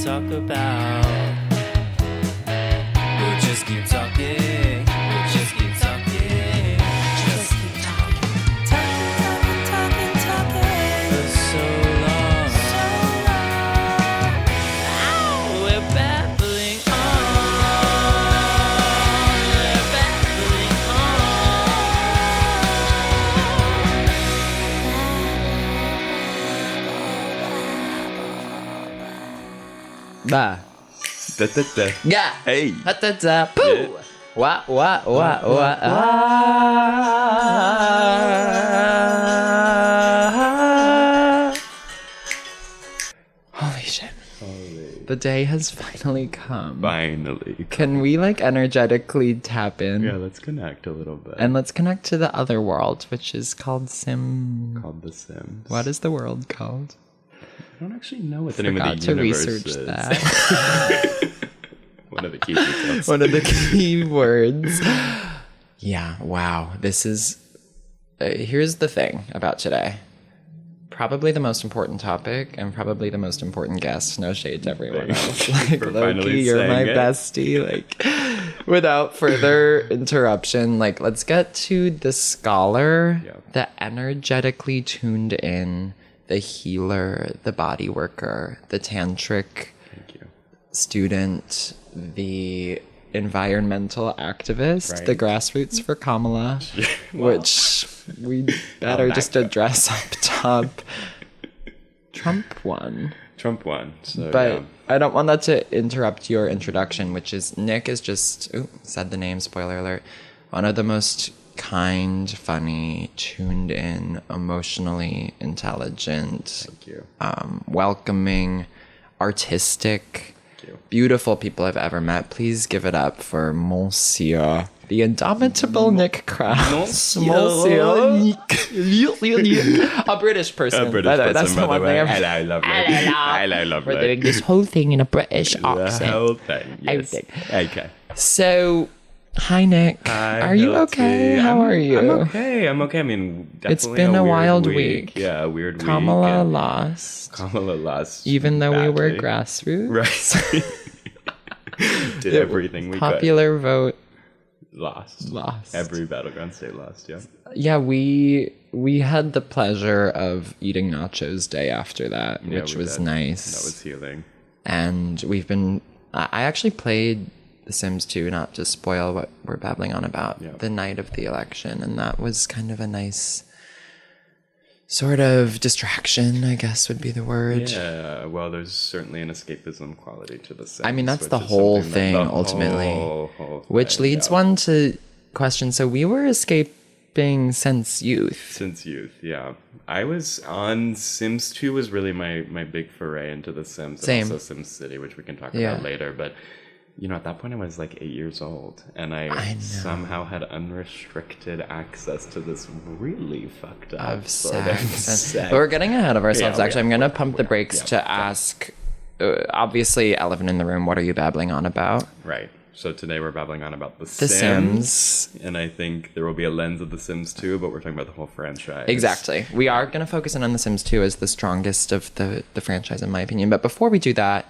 talk about. We'll just keep talking. We'll just keep talking. Just keep talking. Talking. For so long. Oh, we're babbling on. We're babbling on. Bah. Da, da, da. Yeah. Hey. Da, da, da. Pooh. Yeah. Wah, wah, wah, wah. Holy shit. The day has finally come. Finally. Can we energetically tap in? Yeah, let's connect a little bit. And let's connect to the other world, which is called Sim. Called The Sims. What is the world called? I don't actually know what the name of the Forgot to universe research is. that. One of the key details. One of the key words. Yeah, wow. This is... here's the thing about today. Probably the most important topic and probably the most important guest. No shade to everyone else. Loki, you're my bestie. Without further interruption, let's get to the scholar, the energetically tuned in, the healer, the body worker, the tantric student, the environmental activist, the grassroots for Kamala, which we better just address up top. Trump won. So, but I don't want that to interrupt your introduction, which is Nick is just, said the name, spoiler alert, one of the most kind, funny, tuned in, emotionally intelligent, welcoming, artistic, beautiful people I've ever met. Please give it up for Monsieur, the indomitable Nick Kraus. Monsieur. A British person. That's the one thing. Hello, lovely. Hello, lovely. We're doing this whole thing in a British accent. The whole thing, yes. Everything. Okay. So... Hi, Nick. Hi, are you Hilti. okay? How are you? I'm okay. I mean, definitely it's been a wild week. Yeah, a weird week. Kamala lost. Even though we were grassroots. Right. Did everything we could. Popular vote. Lost. Every battleground state lost, yeah. Yeah, we had the pleasure of eating nachos day after that, which was nice. That was healing. And I actually played The Sims 2, not to spoil what we're babbling on about, the night of the election, and that was kind of a nice sort of distraction, I guess would be the word. Yeah, well, there's certainly an escapism quality to The Sims. I mean, that's the whole thing, ultimately. Which leads one to question, so we were escaping since youth. Since youth, yeah. I was on Sims 2 was really my big foray into The Sims. Same. And also Sims City, which we can talk about later, but... at that point I was 8 years old, and I somehow had unrestricted access to this really fucked up sex. But we're getting ahead of ourselves, actually. I'm going to pump the brakes to ask, obviously, elephant in the room, what are you babbling on about? Right. So today we're babbling on about The Sims. And I think there will be a lens of The Sims 2, but we're talking about the whole franchise. Exactly. We are going to focus in on The Sims 2 as the strongest of the franchise, in my opinion. But before we do that...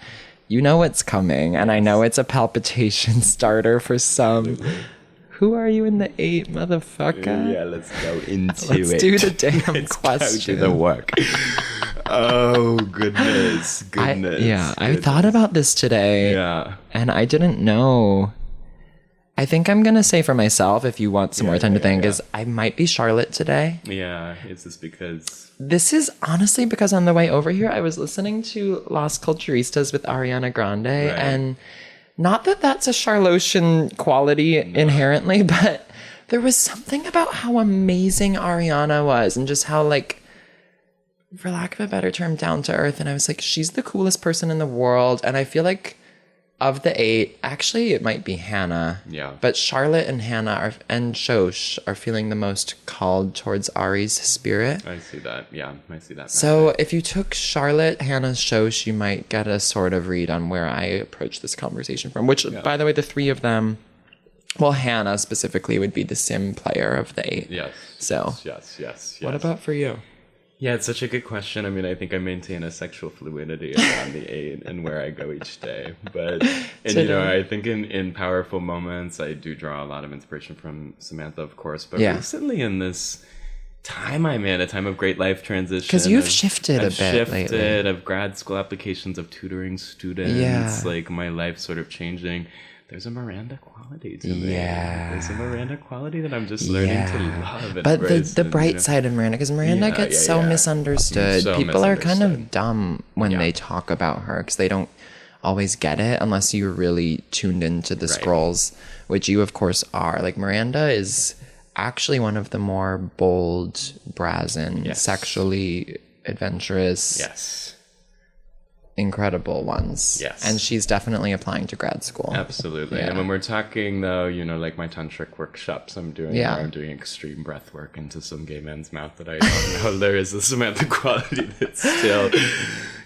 You know what's coming, and I know it's a palpitation starter for some. Absolutely. Who are you in the 8, motherfucker? Yeah, let's go into Let's do the damn question. Go do the work. Oh, goodness. I thought about this today. Yeah. And I didn't know. I think I'm going to say for myself, if you want some more time to think, is I might be Charlotte today. Yeah. Is this because... This is honestly because on the way over here, I was listening to Las Culturistas with Ariana Grande. And not that that's a Charlosian quality inherently, but there was something about how amazing Ariana was and just how, for lack of a better term, down to earth. And I was like, she's the coolest person in the world. And I feel like of the 8, actually, it might be Hannah. Yeah. But Charlotte and Hannah and Shosh are feeling the most called towards Ari's spirit. I see that. Yeah, I see that. So if you took Charlotte, Hannah, Shosh, you might get a sort of read on where I approach this conversation from. Which, by the way, the 3 of them, well, Hannah specifically would be the sim player of the 8. Yes. So. Yes. What about for you? Yeah, it's such a good question. I mean, I think I maintain a sexual fluidity around the 8 and where I go each day. But, and you know, I think in powerful moments, I do draw a lot of inspiration from Samantha, of course. But recently in this time I'm in, a time of great life transition. Because you've shifted a bit lately. Of grad school applications, of tutoring students, like my life sort of changing. There's a Miranda quality to me. Yeah. There's a Miranda quality that I'm just learning to love. And but the bright side of Miranda, because Miranda gets so misunderstood. People are kind of dumb when they talk about her because they don't always get it unless you're really tuned into the scrolls, which you, of course, are. Like, Miranda is actually one of the more bold, brazen, sexually adventurous, incredible ones. Yes. And she's definitely applying to grad school. Absolutely. Yeah. And when we're talking, though, you know, like my tantric workshops I'm doing, where I'm doing extreme breath work into some gay man's mouth that I don't know, there is a Samantha quality that still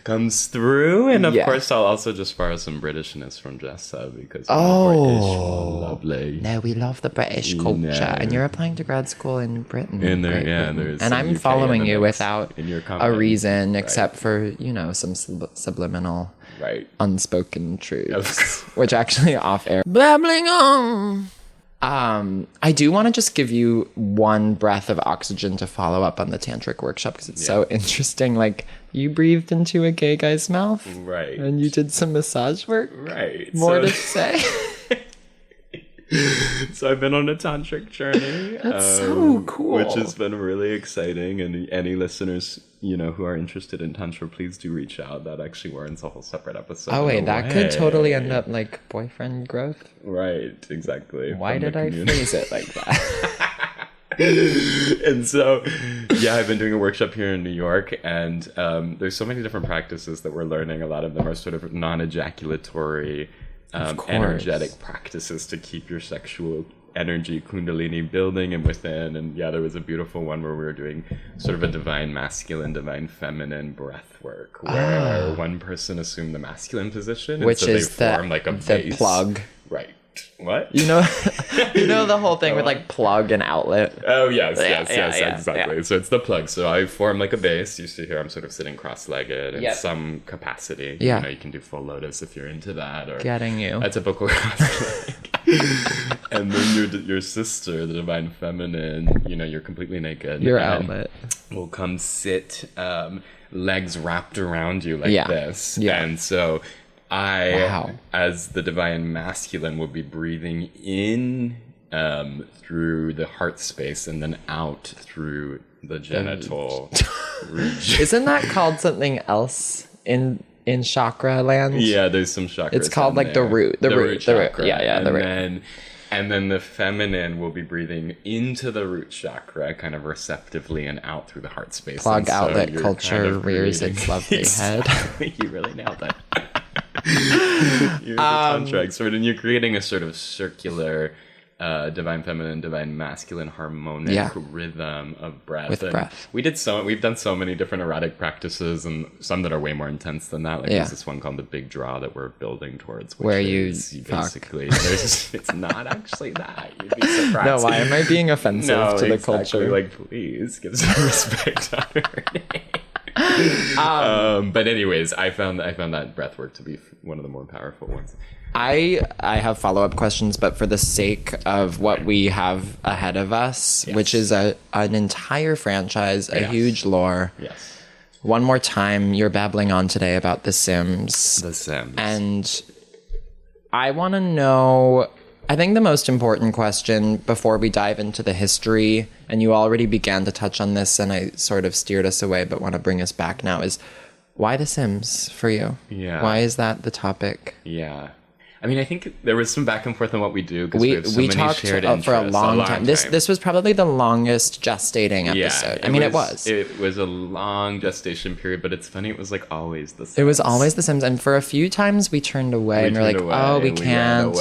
comes through. And of course, I'll also just borrow some Britishness from Jessa because British, lovely. No, we love the British culture. And you're applying to grad school in Britain. There's and I'm following you without a reason except for, you know, some subliminal unspoken truths, which actually off air babbling on. I do want to just give you one breath of oxygen to follow up on the tantric workshop because it's so interesting. Like, you breathed into a gay guy's mouth, and you did some massage work, More to say. So I've been on a tantric journey. That's so cool. Which has been really exciting. And any listeners, you know, who are interested in tantra, please do reach out. That actually warrants a whole separate episode. Oh wait, that could totally end up like boyfriend growth. Right, exactly. Why did I phrase it like that? And so, I've been doing a workshop here in New York, and there's so many different practices that we're learning. A lot of them are sort of non-ejaculatory, energetic practices to keep your sexual energy, kundalini, building and within. And there was a beautiful one where we were doing sort of a divine masculine, divine feminine breath work, where one person assumed the masculine position, which and so is they form like a base. Plug. Right. What? You know the whole thing with like plug and outlet. Oh yes, exactly. So it's the plug. So I form like a base. You see here, I'm sort of sitting cross-legged in some capacity. You know, you can do full lotus if you're into that, or getting you a typical cross-leg. And then your sister, the divine feminine, you know, you're completely naked. Your outlet will come sit, legs wrapped around you like this, and so. As the divine masculine, will be breathing in through the heart space and then out through the genital region. Isn't that called something else in chakra land? Yeah, there's some chakras. It's called like the root chakra. Yeah, the root. And then the feminine will be breathing into the root chakra, kind of receptively, and out through the heart space. Plug outlet culture kind of rears its lovely head. You really nailed that. You're the tantra expert, and you're creating a sort of circular divine feminine, divine masculine harmonic rhythm of breath. With breath. We've done so many different erotic practices, and some that are way more intense than that. Like there's this one called the big draw that we're building towards, where you basically it's not actually that. You'd be surprised. No, why am I being offensive to the culture? Like, please give some respect on her name. But anyways, I found that breath work to be one of the more powerful ones. I have follow-up questions, but for the sake of what we have ahead of us, which is an entire franchise, a huge lore. Yes. One more time, you're babbling on today about The Sims. The Sims. And I want to know, I think the most important question before we dive into the history, and you already began to touch on this and I sort of steered us away, but want to bring us back now, is why The Sims for you? Yeah. Why is that the topic? Yeah. I mean, I think there was some back and forth on what we do because we have so many talked shared interests for a long time. This was probably the longest gestating episode. Yeah, it was. It was a long gestation period, but it's funny. It was like always The Sims. It was always The Sims, and for a few times we turned away and we're like, "Oh, we can't."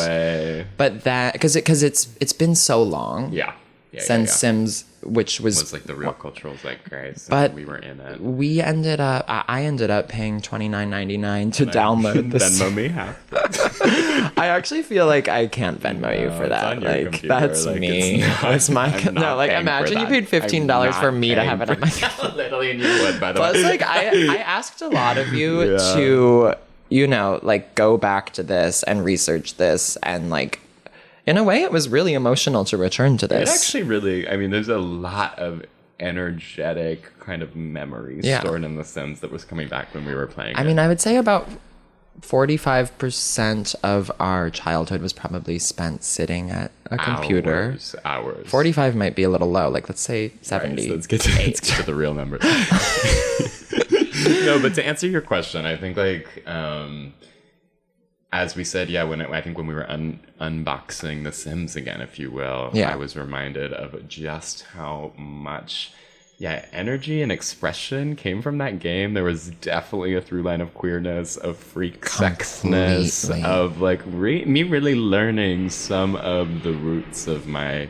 But that because it's been so long. Since Sims, which was like the real cultural zeitgeist, but we were in it. I ended up paying $29.99 to download this. Venmo me half. I actually feel like I can't Venmo you for that. Like, computer. That's like, me. It's my no. Like, imagine you paid $15 for me to have it on my. Literally, and you would. By the way. Plus, like, I asked a lot of you to, you know, like, go back to this and research this, and like, in a way, it was really emotional to return to this. It actually really. I mean, there's a lot of energetic kind of memories stored in The Sims that was coming back when we were playing. I mean, I would say about 45% of our childhood was probably spent sitting at a computer. Hours. 45 might be a little low. Like, let's say 70. Right, so let's get to the real numbers. No, but to answer your question, I think, like, as we said, I think when we were unboxing The Sims again, if you will, I was reminded of just how much energy and expression came from that game. There was definitely a through line of queerness, of freak sexness, of like me really learning some of the roots of my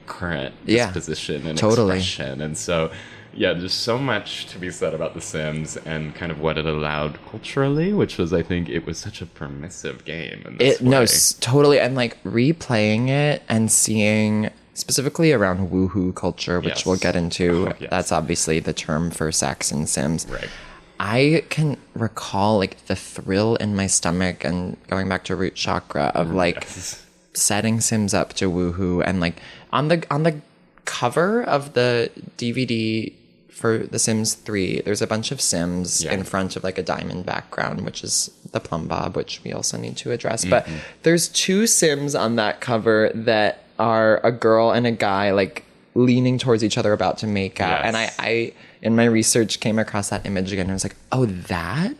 current disposition and expression. And so there's so much to be said about The Sims and kind of what it allowed culturally, which was, I think, it was such a permissive game in this way. No, totally. And like replaying it and seeing specifically around woohoo culture, which we'll get into. That's obviously the term for sex in Sims. Right. I can recall like the thrill in my stomach and going back to root chakra of like setting Sims up to woohoo, and like on the cover of the DVD for The Sims 3, there's a bunch of Sims in front of like a diamond background, which is the plumb bob, which we also need to address. But there's two Sims on that cover that are a girl and a guy like leaning towards each other about to make out. And I in my research came across that image again and I was like, oh, that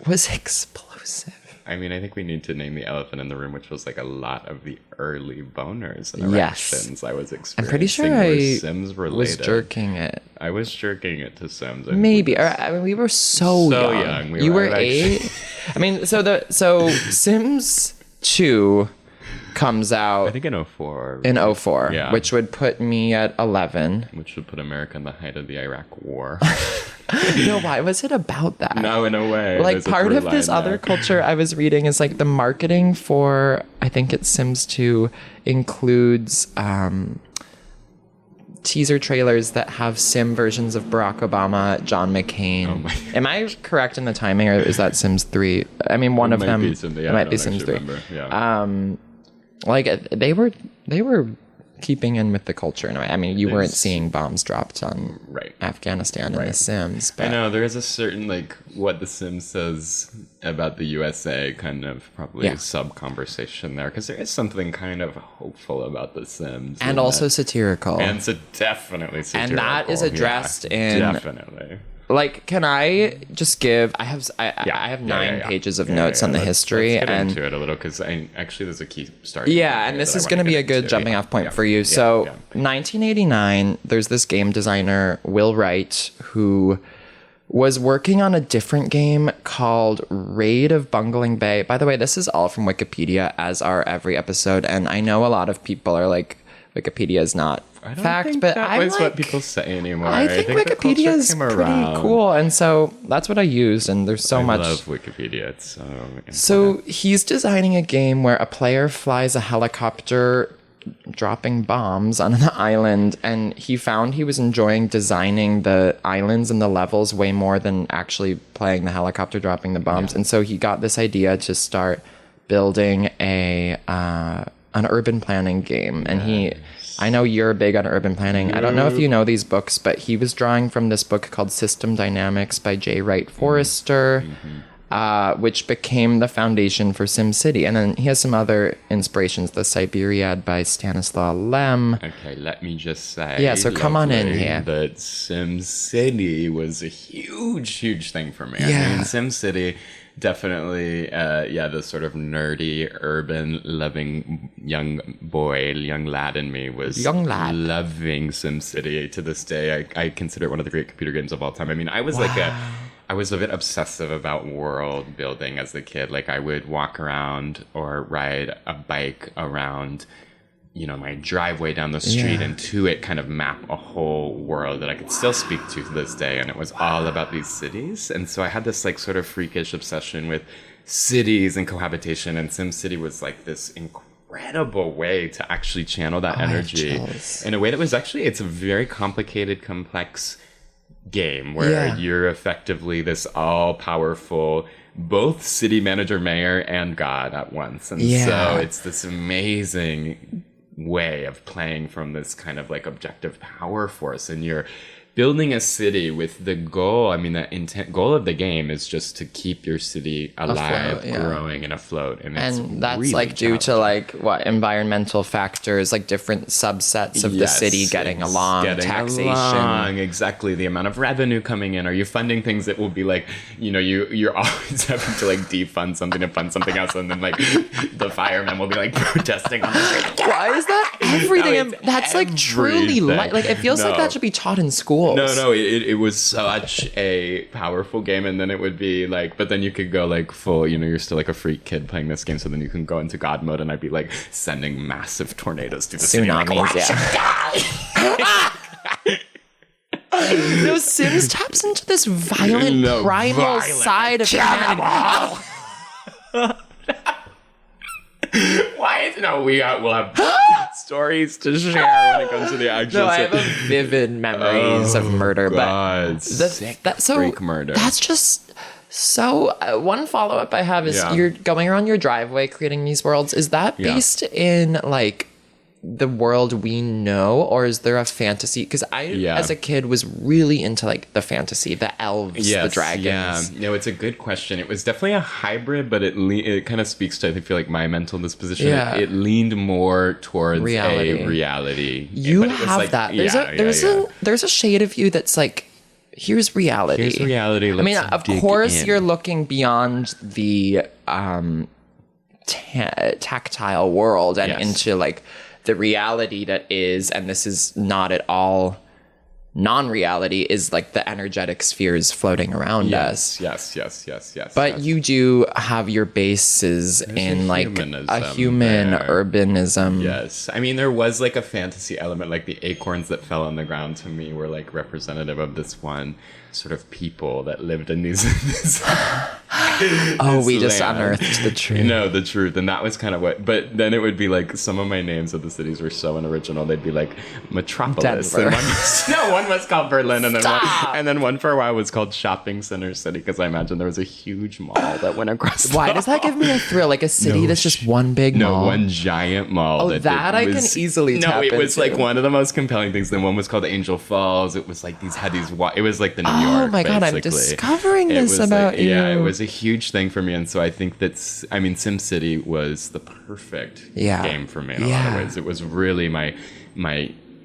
was explosive. I mean, I think we need to name the elephant in the room, which was like a lot of the early boners and erections I was experiencing. I'm pretty sure I Sims was jerking it. I was jerking it to Sims. Maybe. I mean, we were so young. You were 8? I mean, so Sims 2 comes out, I think in 04. In 04, which would put me at 11. Which would put America in the height of the Iraq War. No, why was it about that? No, in a way. Like, part of this other culture I was reading is like the marketing for, I think it's Sims 2, includes teaser trailers that have Sim versions of Barack Obama, John McCain. Oh my. Am I correct in the timing, or is that Sims 3? I mean, one of them might be Sims 3. Like, they were keeping in with the culture in a way. I mean, you weren't seeing bombs dropped on Afghanistan in The Sims. But I know there is a certain, like, what The Sims says about the USA kind of probably sub-conversation there, because there is something kind of hopeful about The Sims. And also satirical. And so definitely satirical. And that is addressed in... Definitely. Like, can I just give? I have 9 pages of notes on the history, let's get and into it a little, because actually there's a key start. Yeah, and this is going to be a good jumping off point for you. So, 1989, there's this game designer, Will Wright, who was working on a different game called Raid of Bungling Bay. By the way, this is all from Wikipedia, as are every episode, and I know a lot of people are like, Wikipedia is not fact, but that was what people say anymore. I think Wikipedia is pretty cool, and so that's what I used. And there's so much. I love Wikipedia. It's so important. So he's designing a game where a player flies a helicopter dropping bombs on an island, and he found he was enjoying designing the islands and the levels way more than actually playing the helicopter dropping the bombs. And so he got this idea to start building an urban planning game, and I know you're big on urban planning. I don't know if you know these books, but he was drawing from this book called System Dynamics by J. Wright Forrester, which became the foundation for SimCity. And then he has some other inspirations, the Siberiad by Stanislaw Lem. Okay, let me just say, yeah, so come on in here. That SimCity was a huge thing for me. Yeah. I mean, SimCity... Definitely, the sort of nerdy, urban, loving young lad in me was loving SimCity. To this day, I consider it one of the great computer games of all time. I mean, I was I was a bit obsessive about world building as a kid. Like, I would walk around or ride a bike around, you know, my driveway down the street, and to it kind of map a whole world that I could still speak to this day. And it was all about these cities. And so I had this like sort of freakish obsession with cities and cohabitation, and SimCity was like this incredible way to actually channel that energy in a way that was actually, it's a very complicated, complex game where you're effectively this all-powerful both city manager, mayor, and God at once. And so it's this amazing way of playing from this kind of like objective power force, and you're building a city with the goal. I mean, the goal of the game is just to keep your city alive, growing and afloat. And that's really like due to like what environmental factors, like different subsets of the city getting along, taxation. Exactly. The amount of revenue coming in. Are you funding things that will be like, you know, you're always having to like defund something to fund something else, and then like the firemen will be like protesting on the street. Why is that everything? That's like truly like it feels like that should be taught in school. No, it was such a powerful game, and then it would be like, but then you could go like full, you know, you're still like a freak kid playing this game, so then you can go into God mode, and I'd be like sending massive tornadoes through the city. Tsunamis, No, Sims taps into this violent, primal side of humanity. We'll have stories to share when it comes to the actual. No, I have vivid memories of murder, but freak murder. That's just so. One follow up I have is you're going around your driveway creating these worlds. Is that based in like the world we know, or is there a fantasy? Because as a kid was really into like the fantasy, the elves, the dragons. No, it's a good question. It was definitely a hybrid, but it kind of speaks to, I feel like, my mental disposition. It leaned more towards a reality. You have like, that. There's a shade of you that's like, here's reality. Here's reality. I mean, of course, you're looking beyond the tactile world and into like the reality that is, and this is not at all non-reality, is like the energetic spheres floating around us. Yes. But you do have your bases in like a human urbanism. Yes. I mean, there was like a fantasy element, like the acorns that fell on the ground to me were like representative of this one sort of people that lived in these we just unearthed the truth. No, the truth. And that was kind of what, but then it would be like, some of my names of the cities were so unoriginal. They'd be like Metropolis. Denver. And one was called Berlin, and then one for a while was called Shopping Center City, because I imagine there was a huge mall that went across. Why does that give me a thrill? Like a city that's just one big mall? No, one giant mall. I can easily tap into. No, it was like one of the most compelling things. Then one was called Angel Falls. It was like it was like the New York. Oh my God, basically. I'm discovering this about you. Yeah, it was a huge thing for me. And so I think SimCity was the perfect game for me in a lot of ways. It was really my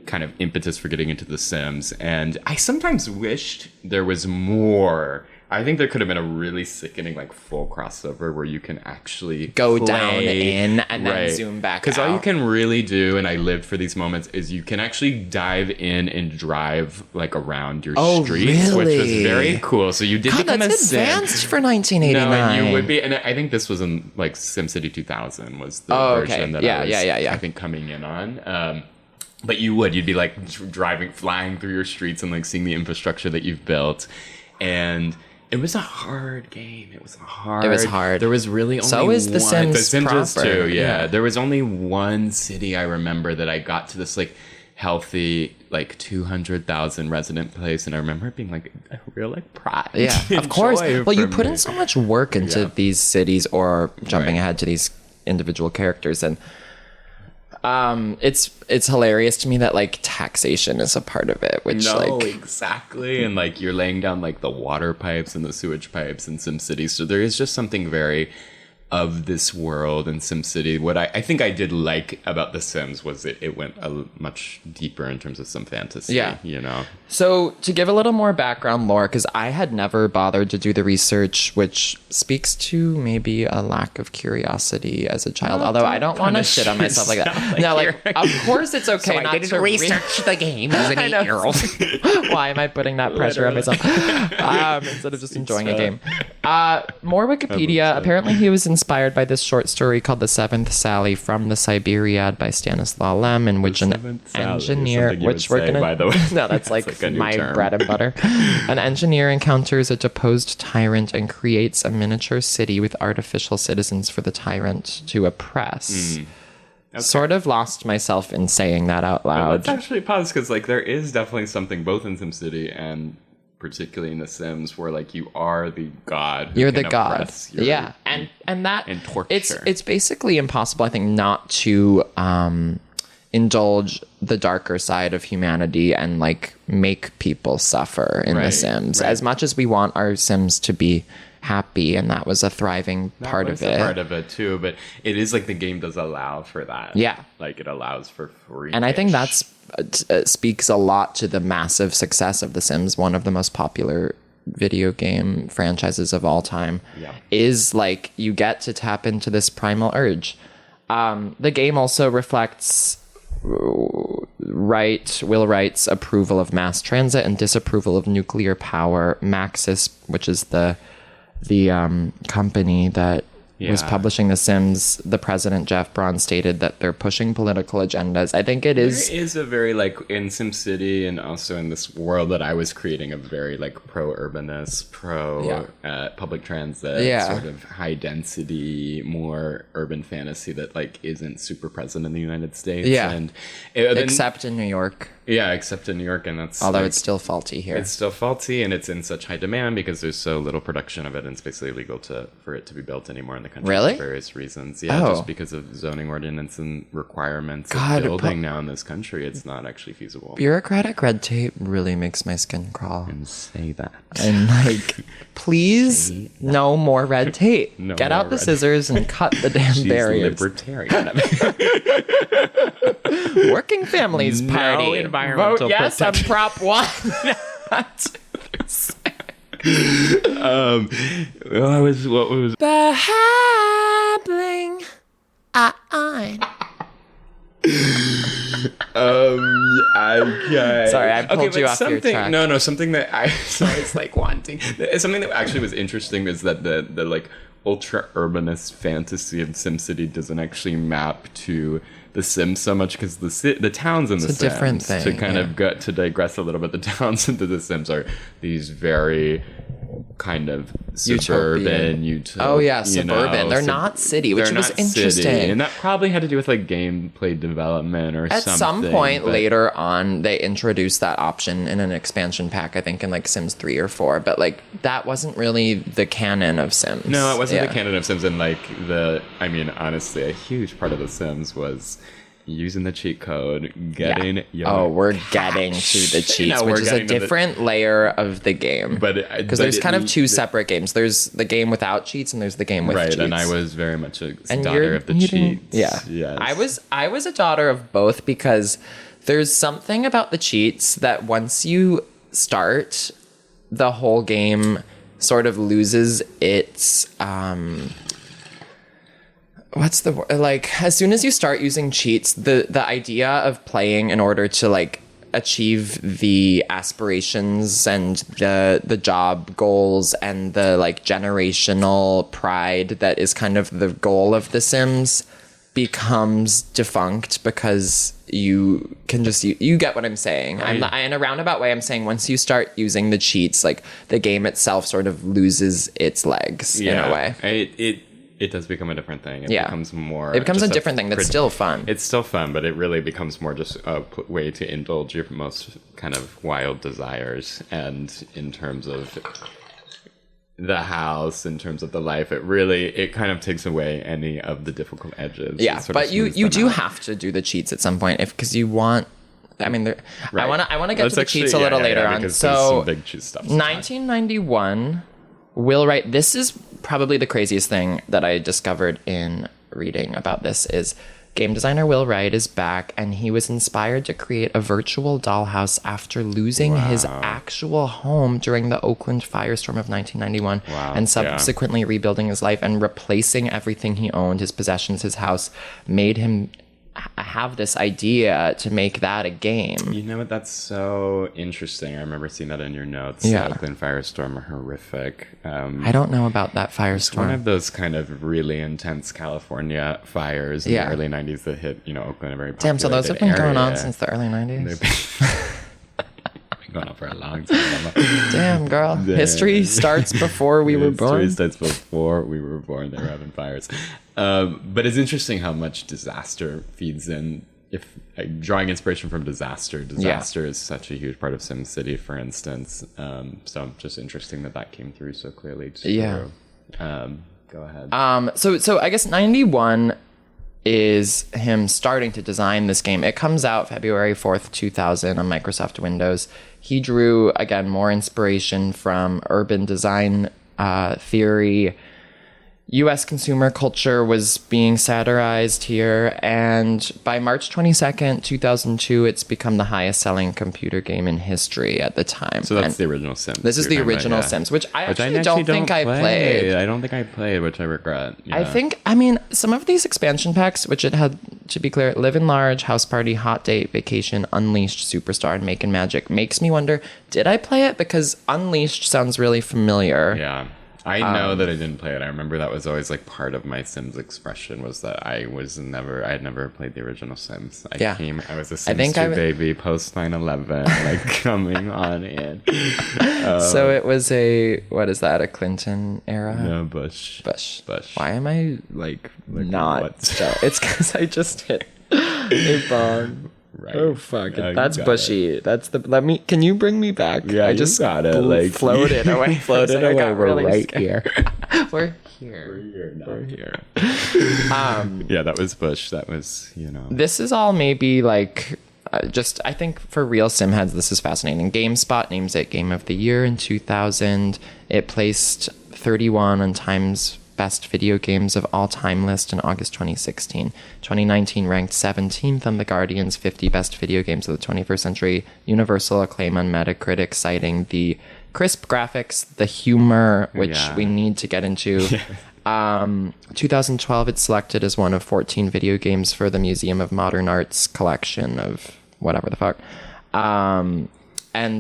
kind of impetus for getting into The Sims. And I sometimes wished there was more. I think there could have been a really sickening, like, full crossover where you can actually go down in and then zoom back out. Because all you can really do, and I lived for these moments, is you can actually dive in and drive, like, around your streets, which was very cool. So you did become a Sim. That's advanced for 1989. No, and you would be, and I think this was in, like, SimCity 2000 was the version that I was, I think, coming in on. But you'd be, like, flying through your streets and, like, seeing the infrastructure that you've built. And it was a hard game. It was hard. There was really only so is The Sims. The Sims proper. Was too, yeah. There was only one city I remember that I got to this like healthy like 200,000 resident place, and I remember it being like a real like pride. Yeah, of course. Well, you put in so much work into these cities, or jumping ahead to these individual characters, and it's hilarious to me that like taxation is a part of it, which exactly, and like you're laying down like the water pipes and the sewage pipes in SimCity, so there is just something very of this world in SimCity. What I think I did like about The Sims was it went much deeper in terms of some fantasy. Yeah, you know. So to give a little more background lore, because I had never bothered to do the research, which speaks to maybe a lack of curiosity as a child. Although I don't want to shit on myself like that. No, like of course it's okay so not I didn't to research the game as an 8-year-old. Why am I putting that pressure on myself instead of just enjoying a game? More Wikipedia. Apparently he was in inspired by this short story called The Seventh Sally from the Siberiad by Stanislaw Lem, in which an engineer, which we're gonna, by the way. no, that's like my bread and butter. An engineer encounters a deposed tyrant and creates a miniature city with artificial citizens for the tyrant to oppress. Okay. Sort of lost myself in saying that out loud. Let's actually pause, because like there is definitely something both in SimCity and particularly in The Sims where like you are the god. You're the god. Yeah, and that and torture. It's basically impossible, I think, not to indulge the darker side of humanity and like make people suffer in The Sims. As much as we want our Sims to be happy, and that was a thriving part of it. Part of it too, but it is like the game does allow for that. Yeah, like it allows for free. And I think that's speaks a lot to the massive success of The Sims, one of the most popular video game franchises of all time. Is like you get to tap into this primal urge. The game also reflects Will Wright's approval of mass transit and disapproval of nuclear power. Maxis, which is the company that was publishing The Sims, the president, Jeff Braun, stated that they're pushing political agendas. I think it is... There is a very, like, in SimCity and also in this world that I was creating, a very, like, pro-urbanist, public transit, sort of high-density, more urban fantasy that, like, isn't super present in the United States. Yeah, and except in New York. Yeah, except in New York, and that's... Although it's still faulty here. It's still faulty, and it's in such high demand because there's so little production of it, and it's basically illegal for it to be built anymore in the country for various reasons. Yeah, just because of zoning ordinance and requirements of building now in this country, it's not actually feasible. Bureaucratic red tape really makes my skin crawl. And say that. And, like, please, no more red tape. Get out the scissors and cut the damn barriers. Libertarian. Working Families Party. Vote yes on Prop 1. What was Babbling on. Okay. Sorry, I pulled you off your track. No, something that I was like wanting. Something that actually was interesting is that the like ultra urbanist fantasy of SimCity doesn't actually map to The Sims so much, because the towns in The Sims, different thing, to kind of get to digress a little bit, the towns into The Sims are these very kind of suburban, suburban. They're not city, which was interesting. City. And that probably had to do with like gameplay development or something. At some point later on, they introduced that option in an expansion pack, I think in like Sims 3 or 4, but like that wasn't really the canon of Sims. No, it wasn't the canon of Sims, and like honestly, a huge part of The Sims was using the cheat code, getting we're getting to the cheats, which is a different layer of the game. Because there's kind of two separate games. There's the game without cheats, and there's the game with cheats. Right, and I was very much a daughter of the cheats. Yeah. Yes. I was a daughter of both, because there's something about the cheats that once you start, the whole game sort of loses its... what's the word? Like, as soon as you start using cheats, the idea of playing in order to like achieve the aspirations and the job goals and the like generational pride that is kind of the goal of The Sims becomes defunct, because you can just you get what I'm saying. In a roundabout way, I'm saying once you start using the cheats, like the game itself sort of loses its legs in a way. It does become a different thing. It becomes more... It becomes a different thing that's still fun. It's still fun, but it really becomes more just a way to indulge your most kind of wild desires. And in terms of the house, in terms of the life, it kind of takes away any of the difficult edges. Yeah, but you do have to do the cheats at some point, because you want... I mean, I want to get to the cheats a little later on. So, some big cheat stuff. 1991... Will Wright, this is probably the craziest thing that I discovered in reading about this, is game designer Will Wright is back, and he was inspired to create a virtual dollhouse after losing his actual home during the Oakland firestorm of 1991 and subsequently rebuilding his life and replacing everything he owned, his possessions, his house, made him have this idea to make that a game? You know what? That's so interesting. I remember seeing that in your notes. Yeah. The Oakland firestorm are horrific. I don't know about that firestorm. One of those kind of really intense California fires in the early 90s that hit, Oakland, a very populated Damn, so those have been area. going on since the early 90s? Going on for a long time. Damn, girl. History starts before we were born. History starts before we were born. They were having fires. But it's interesting how much disaster feeds in. If drawing inspiration from disaster is such a huge part of SimCity, for instance. So just interesting that came through so clearly. Go ahead. So I guess 91 is him starting to design this game. It comes out February 4th, 2000 on Microsoft Windows. He drew, again, more inspiration from urban design theory. U.S. consumer culture was being satirized here, and by March 22nd, 2002, it's become the highest-selling computer game in history at the time. So that's the original Sims. This is the original Sims, which I actually don't think I played. I don't think I played, which I regret. Yeah. I mean, some of these expansion packs, which it had, to be clear, Live in Large, House Party, Hot Date, Vacation, Unleashed, Superstar, and Making Magic, makes me wonder, did I play it? Because Unleashed sounds really familiar. Yeah. I know that I didn't play it. I remember that was always like part of my Sims expression was that I had never played the original Sims. I was a Sims 2 baby post 9/11, like coming on in. So it was what is that, a Clinton era? No, Bush. Why am I like not? So it's because I just hit a bomb. Right. Oh fuck! That's bushy. That's the. Can you bring me back? Yeah, I just got it. Like floated away. Floated away. We're really right here. We're here. We're here. Yeah, that was Bush. That was This is all maybe like. I think for real sim heads, this is fascinating. GameSpot names it Game of the Year in 2000. It placed 31 on Time's Best Video Games of All Time list in August 2016. 2019 ranked 17th on The Guardian's 50 Best Video Games of the 21st Century. Universal acclaim on Metacritic, citing the crisp graphics, the humor, which we need to get into. 2012, it's selected as one of 14 video games for the Museum of Modern Art's collection of whatever the fuck. And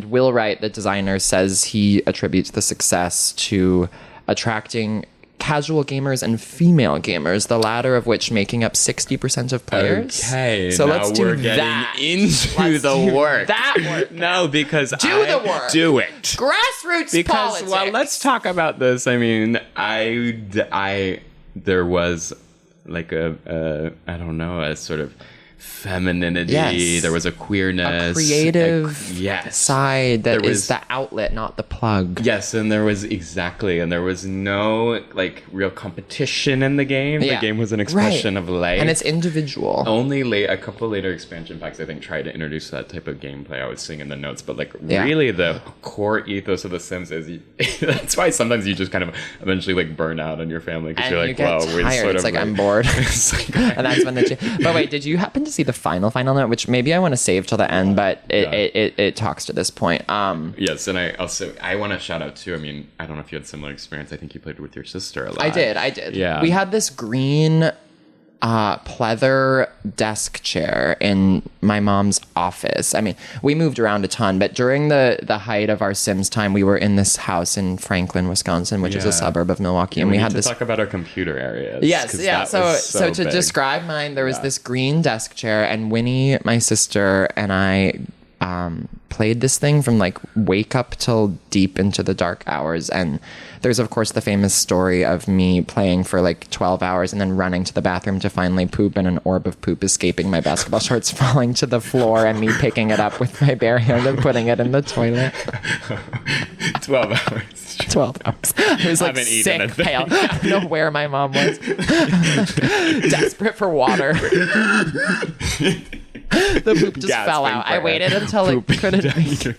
Will Wright, the designer, says he attributes the success to attracting casual gamers and female gamers, the latter of which making up 60% of players. Okay, so now let's do we're getting that. into the work. That work. No, because the work. Do it. Grassroots politics. Well, let's talk about this. I mean, there was like a I don't know, a sort of femininity. Yes. There was a queerness, a creative side that is the outlet, not the plug. Yes, and there was no like real competition in the game. The game was an expression of life, and it's individual. Only a couple later expansion packs, I think, tried to introduce that type of gameplay. I was seeing in the notes, but really the core ethos of The Sims is that's why sometimes you just kind of eventually like burn out on your family because you're like, well, we're sort it's of like I'm bored. And that's when but wait, did you happen to see the final note, which maybe I want to save till the end, but it talks to this point. Yes, and I want to shout out too. I mean, I don't know if you had similar experience. I think you played with your sister a lot. I did. Yeah, we had this green pleather desk chair in my mom's office. I mean, we moved around a ton, but during the height of our Sims time, we were in this house in Franklin, Wisconsin, which is a suburb of Milwaukee, and we had this. Talk about our computer areas. Yes, yeah. So to big. describe mine, there was this green desk chair, and Winnie, my sister, and I played this thing from like wake up till deep into the dark hours. And there's of course the famous story of me playing for like 12 hours and then running to the bathroom to finally poop, and an orb of poop escaping my basketball shorts falling to the floor and me picking it up with my bare hand and putting it in the toilet. 12 hours. 12 hours. I was like sick, pale. I don't know where my mom was. Desperate for water. The poop just fell out. I waited until it couldn't be.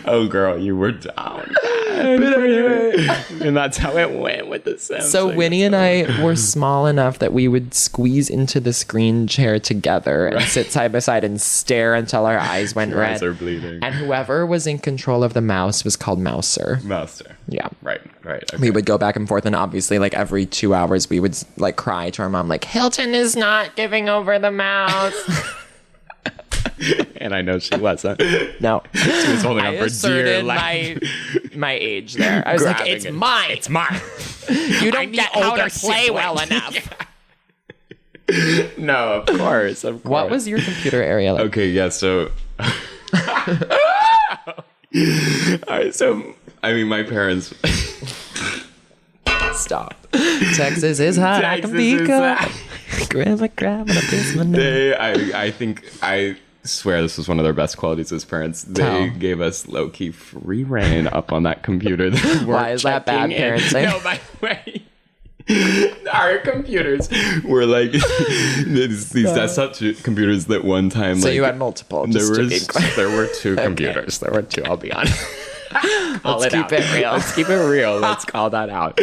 Oh, girl, you were down. And that's how it went with the Sims. So Winnie and I were small enough that we would squeeze into the screen chair together and sit side by side and stare until our eyes went red. Eyes are bleeding. And whoever was in control of the mouse was called Mouser. Mouser. Yeah. Right. Right. Okay. We would go back and forth, and obviously, like, every 2 hours, we would, like, cry to our mom, like, Hilton is not giving over the mouse. And I know she wasn't. No. She was holding I up her dear asserted life. my age there. I was like, Grabbing it's it. mine. It's mine. You don't get how to play sibling. well enough. No, of course. What was your computer area like? Okay, yeah, so... All right, so, I mean, my parents... Stop. Texas is hot. I can be good. Grab in a basement. I swear this was one of their best qualities as parents. They gave us low-key free reign up on that computer. Why is that bad parenting? No, by the way... Our computers were like these desktop computers that one time. So like, you had multiple. There were two computers. There were two. I'll be honest. Let's keep it real. Let's keep it real. Let's call that out.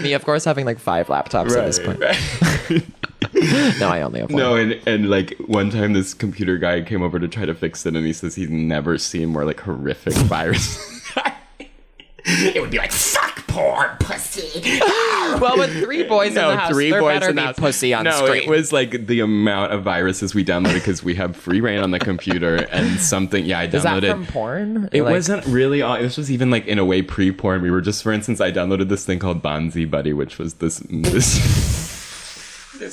Me, of course, having like 5 laptops at this point. Right. No, I only have one. No, and like one time this computer guy came over to try to fix it, and he says he's never seen more like horrific viruses. It would be like, fuck porn, pussy. Well, with 3 boys in the house, there better be pussy on screen. No, it was like the amount of viruses we downloaded because we have free reign on the computer and something. Yeah, I downloaded. Is that from porn? It wasn't really. This was even like in a way pre-porn. We were just, for instance, I downloaded this thing called Bonzi Buddy, which was this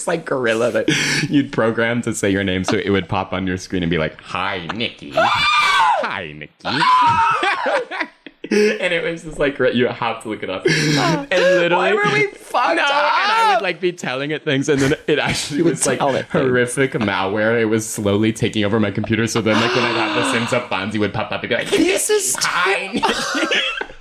like gorilla that you'd program to say your name, so it would pop on your screen and be like, "Hi, Nikki." Hi, Nikki. And it was just like, you have to look it up. And literally, why were we fucked up? And I would like be telling it things, and then it actually was like horrific malware. It was slowly taking over my computer. So then, like when I'd have the Sims up, Bonzi would pop up and be like, "This is fine."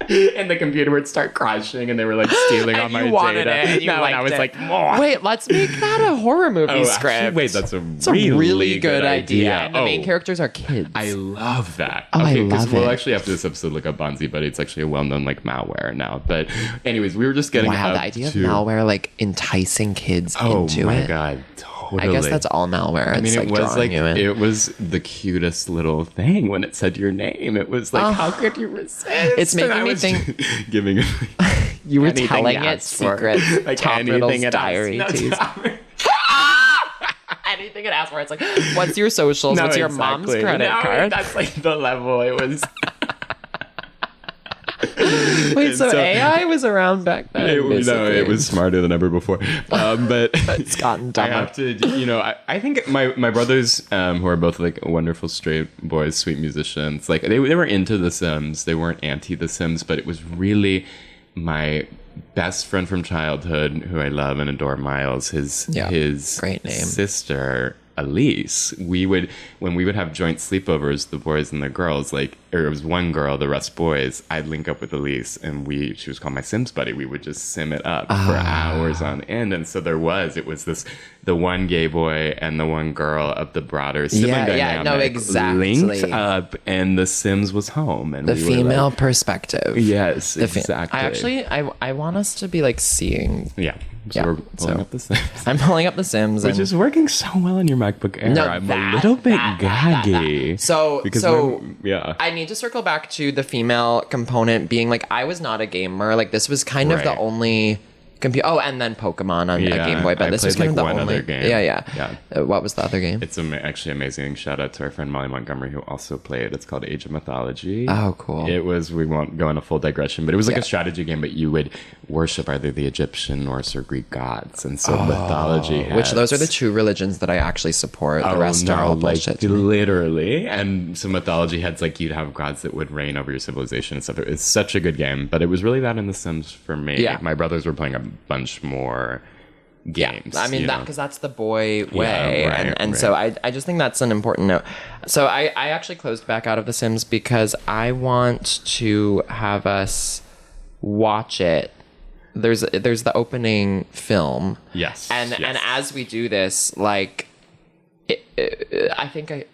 And the computer would start crashing, and they were like stealing all my data. And I was like, more. Wait, let's make that a horror movie script. Actually, wait, that's It's a really good idea. And the main Oh, characters are kids. I love that. Oh, okay, I love we'll it. actually after this episode look up Bonzi, but it's actually a well-known like malware now. But anyways, we were just getting Wow, up the idea to... of malware like enticing kids Oh into my it. God, totally. I guess that's all malware. I mean, It's it was drawing like you in. it was the cutest little thing when it said your name. It was like, how could you resist? It's making And I me was think giving it you were anything telling it it asked for. secrets, like Top anything Riddle's it diary asked. tease. Anything it asks for, it's like, what's your socials? No, what's your mom's exactly. credit No, card? That's like the level it was. Wait, so AI was around back then? It was smarter than ever before. But It's gotten I dumber. have to, I think my brothers, who are both like wonderful straight boys, sweet musicians, like they were into The Sims. They weren't anti The Sims, but it was really my best friend from childhood, who I love and adore, Miles. His great name. Sister Elise. When we would have joint sleepovers, the boys and the girls, like, or it was one girl, the rest boys, I'd link up with Elise, and she was called my Sims buddy. We would just sim it up for hours on end. And so it was the one gay boy and the one girl of the broader sibling dynamic. Yeah, no, exactly. Linked up, and the Sims was home. And The we female were like, perspective. yes, exactly. I want us to be like seeing. Yeah. So we're pulling up the Sims. I'm pulling up The Sims. Which is working so well on your MacBook Air. No, I'm a little bit gaggy. So yeah. I need to circle back to the female component being like, I was not a gamer. Like, this was kind of the only computer. Oh, and then Pokemon on a Game Boy, but this was kind of the one only other game. Yeah. What was the other game? It's actually amazing. Shout out to our friend Molly Montgomery, who also played. It's called Age of Mythology. Oh, cool. We won't go on a full digression, but it was like a strategy game, but you would worship either the Egyptian, Norse, or Greek gods. And so mythology has... Which those are the two religions that I actually support. The rest are all bullshit. Literally. And so mythology had, like, you'd have gods that would reign over your civilization and stuff. It's such a good game, but it was really that in The Sims for me. Yeah. My brothers were playing a bunch more games. I mean, because that's the boy way. Yeah, and so I just think that's an important note. So I actually closed back out of The Sims because I want to have us watch it. There's the opening film. Yes. And as we do this, like, I think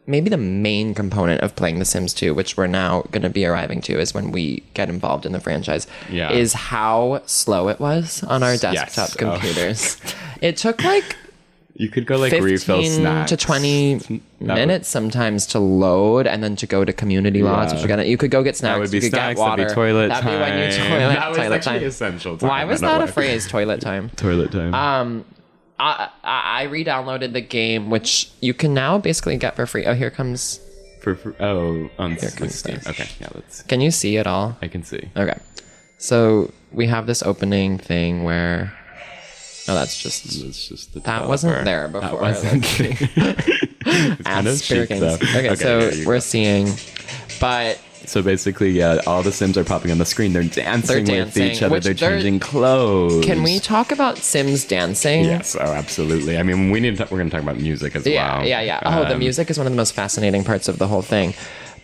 maybe the main component of playing The Sims 2, which we're now going to be arriving to, is when we get involved in the franchise, is how slow it was on our desktop computers. It took like You could go like refill 15 snacks to 20 minutes sometimes to load, and then to go to community lots. Which you could go get snacks. That would be you could snacks. get water. That'd be toilet That'd time. be when you That was toilet actually time. essential time. Why was that a phrase? Toilet time. Toilet time. I re-downloaded the game, which you can now basically get for free. Oh, here comes. On comes Steam. this. Okay, yeah, let's. Can you see it all? I can see. Okay, so we have this opening thing where. Oh, that's just. It's just the That wasn't there That before. wasn't it's kind of chic, though. Okay, so we're seeing, but so basically, yeah, all the Sims are popping on the screen. They're dancing with each other. which They're changing clothes. Can we talk about Sims dancing? Yes, oh, absolutely. I mean, we're going to talk about music as well. Yeah. Oh, the music is one of the most fascinating parts of the whole thing.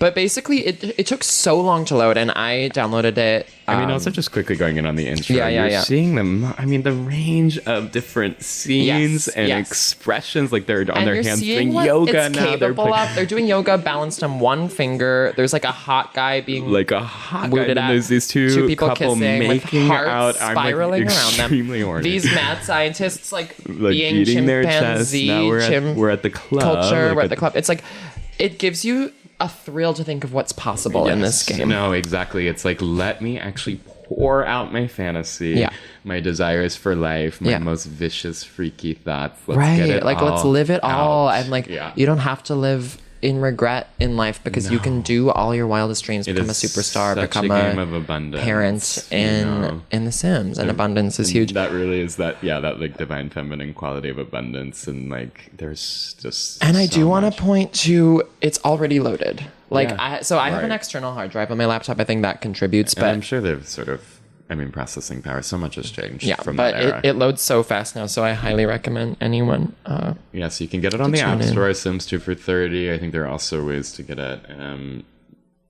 But basically, it took so long to load, and I downloaded it. I mean, also just quickly going in on the intro. Yeah. You're seeing them. I mean, the range of different scenes and expressions, like they're on their hands doing yoga it's now. Capable of. They're doing yoga balanced on one finger. There's like a hot guy being like a hot guy. And then there's these two people couple kissing making with hearts out. spiraling I'm like around them. extremely horny. These mad scientists like being beating their chest. chimpanzee Now we're at the club. Culture. We're at the club. It's like it gives you a thrill to think of what's possible in this game. No, exactly. It's like, let me actually pour out my fantasy, my desires for life, my most vicious, freaky thoughts. Let's get it let's live it all. out. And like, you don't have to live in regret in life because you can do all your wildest dreams, become a superstar, become a game of abundance, parent in The Sims, and abundance is huge. That really is that like divine feminine quality of abundance, and like there's just. And I do want to point to it's already loaded. Like I have an right. external hard drive on my laptop. I think that contributes, And but I'm sure they've sort of. I mean, processing power. So much has changed from but that era. it loads so fast now, so I highly recommend anyone. So you can get it on the App Store, Sims 2 for $30. I think there are also ways to get it.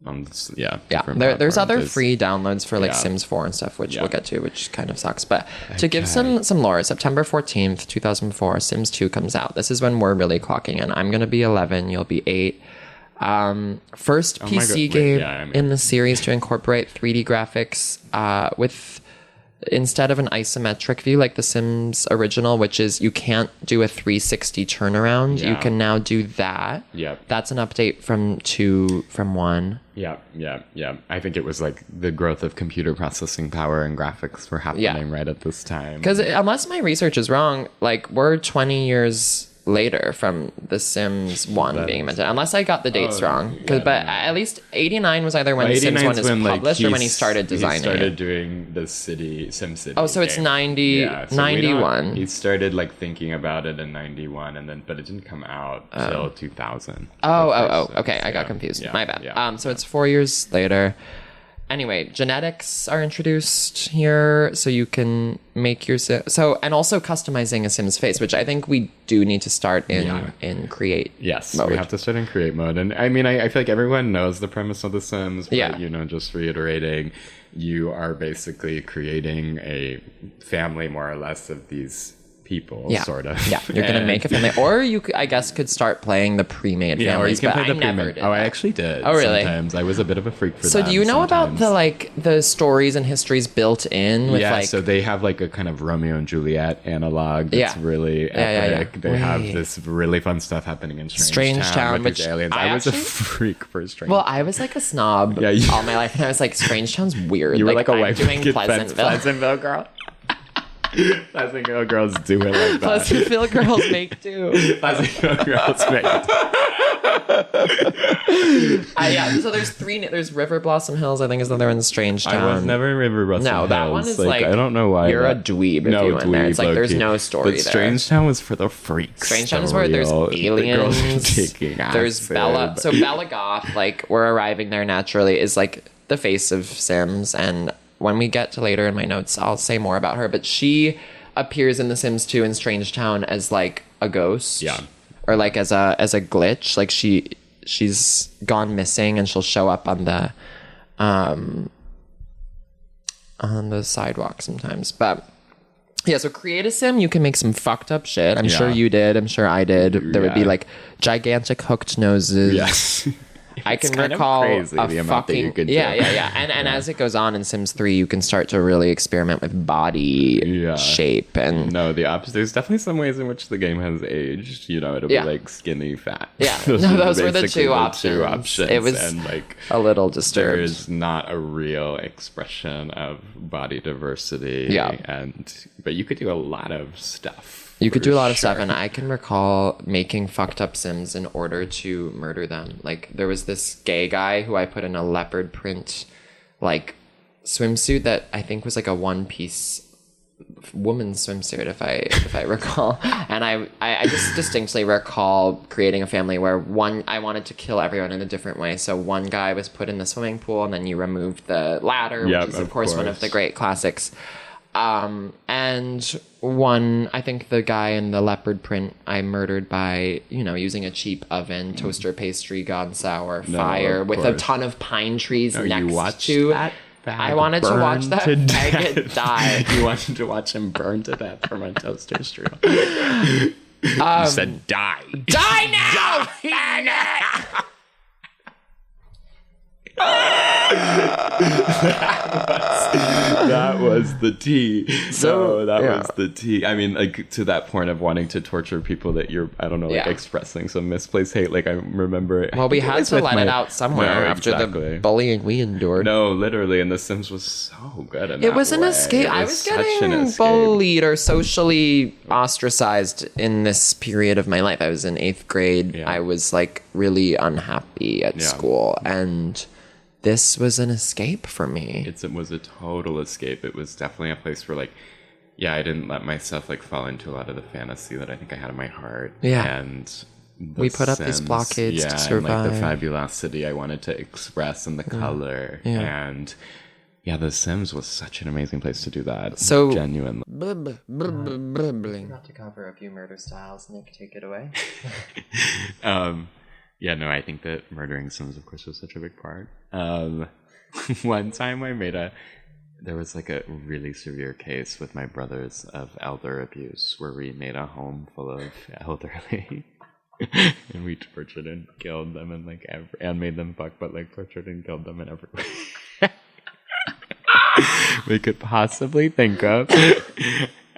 There's other free downloads for like Sims 4 and stuff, which we'll get to, which kind of sucks. But to give some lore, September 14th, 2004, Sims 2 comes out. This is when we're really clocking in. I'm gonna be 11, you'll be 8. First PC game in the series to incorporate 3D graphics with instead of an isometric view like the Sims original, which is you can't do a 360 turnaround. You can now do that. That's an update from 1. Yeah. I think it was like the growth of computer processing power and graphics were happening right at this time. Because unless my research is wrong, like we're 20 years later from The Sims 1 being invented, unless I got the dates wrong. But at least 89 was either when Sims 1 is published or when he started designing He started doing the SimCity. Oh, so it's 91. He started like thinking about it in 91, but it didn't come out till 2000. Okay, I got confused. My bad. So it's 4 years later. Anyway, genetics are introduced here, so you can make your and also customizing a Sim's face, which I think we do need to start in create. Yes, mode. We have to start in create mode, and I mean, I feel like everyone knows the premise of The Sims, but just reiterating, you are basically creating a family more or less of these people, sort of. Yeah, you're gonna make a family, or you, I guess, could start playing the pre-made families. Or you can play the pre-made. I actually did. Oh, really? Sometimes I was a bit of a freak for that. So, do you know about the stories and histories built in? With so they have like a kind of Romeo and Juliet analog. That's really epic. They have this really fun stuff happening in Strange Town, with these aliens. I was a freak for Strange. Well, I was like a snob all my life, and I was like, Strange Town's weird. You were like a white doing Pleasantville girl. Pleasantville girls do it like that. Pleasantville girls make do. Pleasantville girls make So there's River Blossom Hills, I think is the other one, Strange Town. I was never in River Blossom Hills. No, that one is like I don't know why. You're a dweeb if you went there. It's like there's no story there. Strange Town was for the freaks. Strange Town is where there's aliens. There's Bella. So Bella Goth, like we're arriving there naturally, is like the face of Sims, and when we get to later in my notes, I'll say more about her. But she appears in The Sims 2 in Strange Town as like a ghost, or like as a glitch. Like she's gone missing, and she'll show up on the sidewalk sometimes. But so create a Sim. You can make some fucked up shit. I'm sure you did. I'm sure I did. There would be like gigantic hooked noses. Yes. I can recall crazy, the amount that you could do. And as it goes on in Sims 3, you can start to really experiment with body shape and no, the opposite. There's definitely some ways in which the game has aged. You know, it'll be like skinny, fat. Yeah, those were the two options. It was and like a little disturbed. There is not a real expression of body diversity. Yeah, but you could do a lot of stuff. You could do a lot of stuff, and I can recall making fucked up Sims in order to murder them. Like, there was this gay guy who I put in a leopard print, like, swimsuit that I think was like a one-piece woman's swimsuit, if I recall. And I just distinctly recall creating a family where I wanted to kill everyone in a different way. So one guy was put in the swimming pool, and then you removed the ladder, which is, of course, one of the great classics. And one, I think the guy in the leopard print I murdered by, using a cheap oven, toaster pastry gone sour, fire with a ton of pine trees next to that. I wanted to watch that faggot die. You wanted to watch him burn to death from a toaster strudel. You said die. Die now! Faggot! that was the tea. Was the tea. I mean, like, to that point of wanting to torture people that you're, I don't know, like expressing some misplaced hate. Like, I remember. Well, we had to let it out somewhere after the bullying we endured. No, literally, and The Sims was so good. It was an escape. I was getting bullied or socially ostracized in this period of my life. I was in 8th grade. I was like really unhappy at school, and this was an escape for me. It was a total escape. It was definitely a place where, like, I didn't let myself, like, fall into a lot of the fantasy that I think I had in my heart. Yeah. And we put up these blockades to survive. And, like, the fabulosity I wanted to express and the color. Yeah. And, The Sims was such an amazing place to do that. So, genuinely. Not to cover a few murder styles, Nick, take it away. I think that murdering Sims, of course, was such a big part. One time there was like a really severe case with my brothers of elder abuse where we made a home full of elderly and we tortured and killed them and made them fuck, but like tortured and killed them in every way we could possibly think of.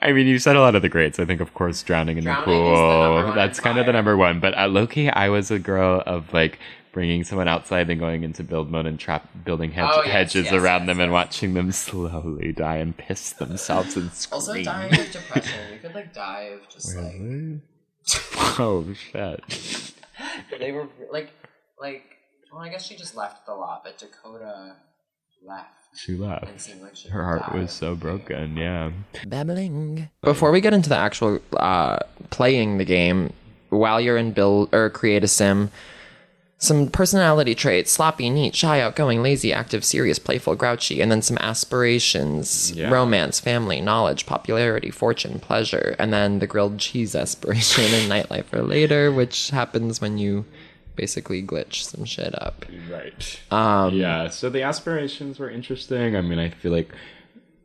I mean, you said a lot of the greats. I think, of course, drowning in the pool. That's kind of the number one. But low-key, I was a girl of, like, bringing someone outside and going into build mode and building hedges around them and watching them slowly die and piss themselves and scream. Also, dying of depression. You could, like, die of just, really? Oh, shit. They were, like, well, I guess she just left a lot, but Dakota left. She left. It seemed like her heart was so broken, Babbling. Before we get into the actual playing the game, while you're in build or create a sim, some personality traits: sloppy, neat, shy, outgoing, lazy, active, serious, playful, grouchy, and then some aspirations: romance, family, knowledge, popularity, fortune, pleasure, and then the grilled cheese aspiration and nightlife for later, which happens when you basically glitch some shit up. Right. So the aspirations were interesting. I mean, I feel like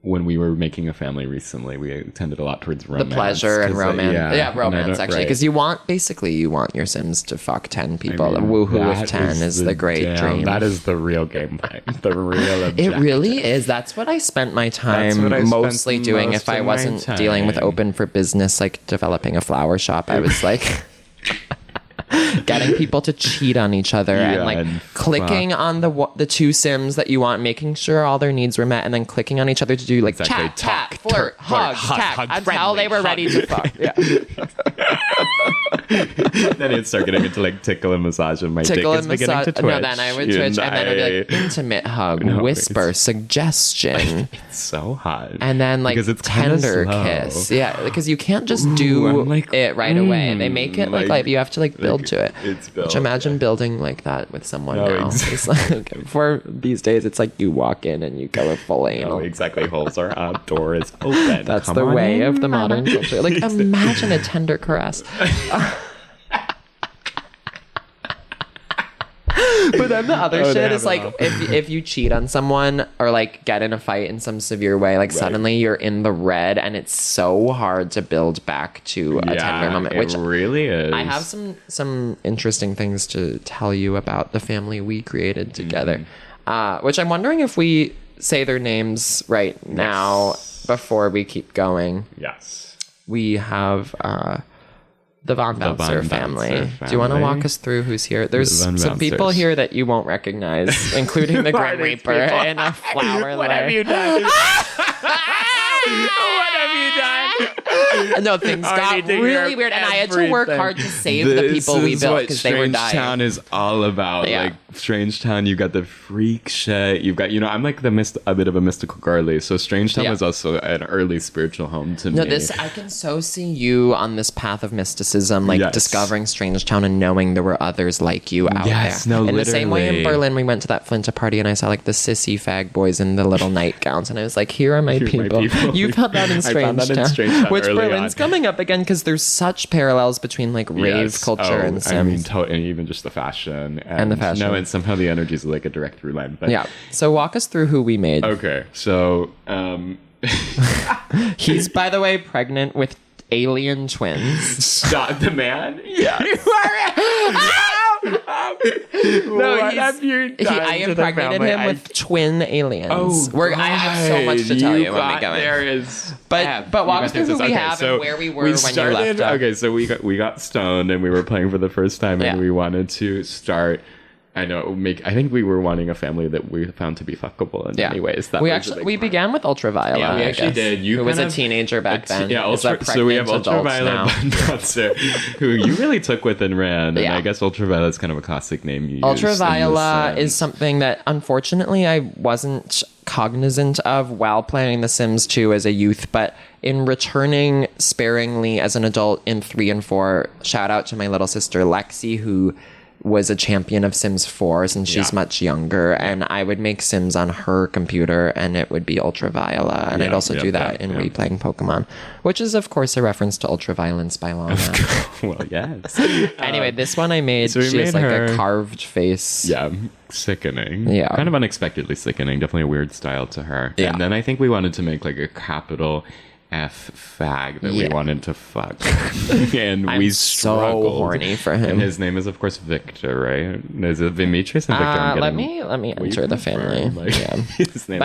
when we were making a family recently, we tended a lot towards romance. The pleasure and romance. Romance, actually. Because you want your Sims to fuck 10 people. I mean, woohoo with 10 is the great dream. That is the real gameplay. The real objective. It really is. That's what I spent my time mostly doing. If I wasn't dealing with open for business, like developing a flower shop, I was like... getting people to cheat on each other and like clicking on the two Sims that you want, making sure all their needs were met, and then clicking on each other to do like chat, flirt, hug, until they were ready to fuck. Then it'd start getting into like tickle and massage, and my dick is beginning to twitch. No, then I would twitch, and then it would be like intimate hug, whisper, suggestion. It's so hot. And then like it's tender kiss. Yeah, because you can't just do it right away. They make it like you have to like build to it. It's built. Which imagine building like that with someone now. Exactly. It's like, for these days, it's like you walk in and you go full anal. Exactly. Holes are out, door is open. That's the way of the modern culture. Like imagine a tender caress. But then the other shit is like if you cheat on someone or like get in a fight in some severe way, like suddenly you're in the red and it's so hard to build back to a tender moment. Which it really is. I have some interesting things to tell you about the family we created together. Which I'm wondering if we say their names right now before we keep going. Yes. We have the Von Bouncer family. Do you want to walk us through who's here? There's some people here that you won't recognize, including the Grim Reaper in a flower. What have you done? What have you done? No, things got really weird, and I had to work hard to save the people we built because they were dying. Strange Town is all about. Like Strange Town, you got the freak shit. You've got, I'm like a bit of a mystical girly. So Strange Town was also an early spiritual home to me. No, I can so see you on this path of mysticism, like discovering Strange Town and knowing there were others like you out there. No, in the same way in Berlin, we went to that Flinta party and I saw like the sissy fag boys in the little nightgowns, and I was like, here are my people. You found that in Strange Town, which Berlin's coming up again because there's such parallels between like rave culture and Sims. I mean, and even just the fashion and the fashion. No, and somehow the energy is like a direct through line. But so walk us through who we made. Okay, so he's by the way pregnant with alien twins. Stop the man. Yeah. I impregnated him with twin aliens. I have so much to tell you when we go in. But walk us through who we have and where we were when you left us. Okay, so we got stoned and we were playing for the first time and we wanted to start. I think we were wanting a family that we found to be fuckable in many ways. We began with Ultraviolet. Yeah, we actually did. Who was a teenager back then. Yeah, so we have Ultraviolet Monster, who you really took with and ran. And I guess Ultraviolet's kind of a classic name you use. Ultraviolet is something that unfortunately I wasn't cognizant of while playing The Sims 2 as a youth, but in returning sparingly as an adult in 3 and 4, shout out to my little sister Lexi, who was a champion of Sims 4 since she's much younger, and I would make Sims on her computer and it would be Ultraviolet, and I'd also do that in replaying Pokemon, which is of course a reference to Ultraviolence by Lana. Well, yes. Anyway, this one I made, she has like a carved face. Yeah, sickening. Yeah. Kind of unexpectedly sickening, definitely a weird style to her. Yeah. And then I think we wanted to make like a capital F fag that we wanted to fuck. And we struggled. So horny for him. And his name is of course Victor, right? Is it Demetrius and Victor? Let me enter the family. His name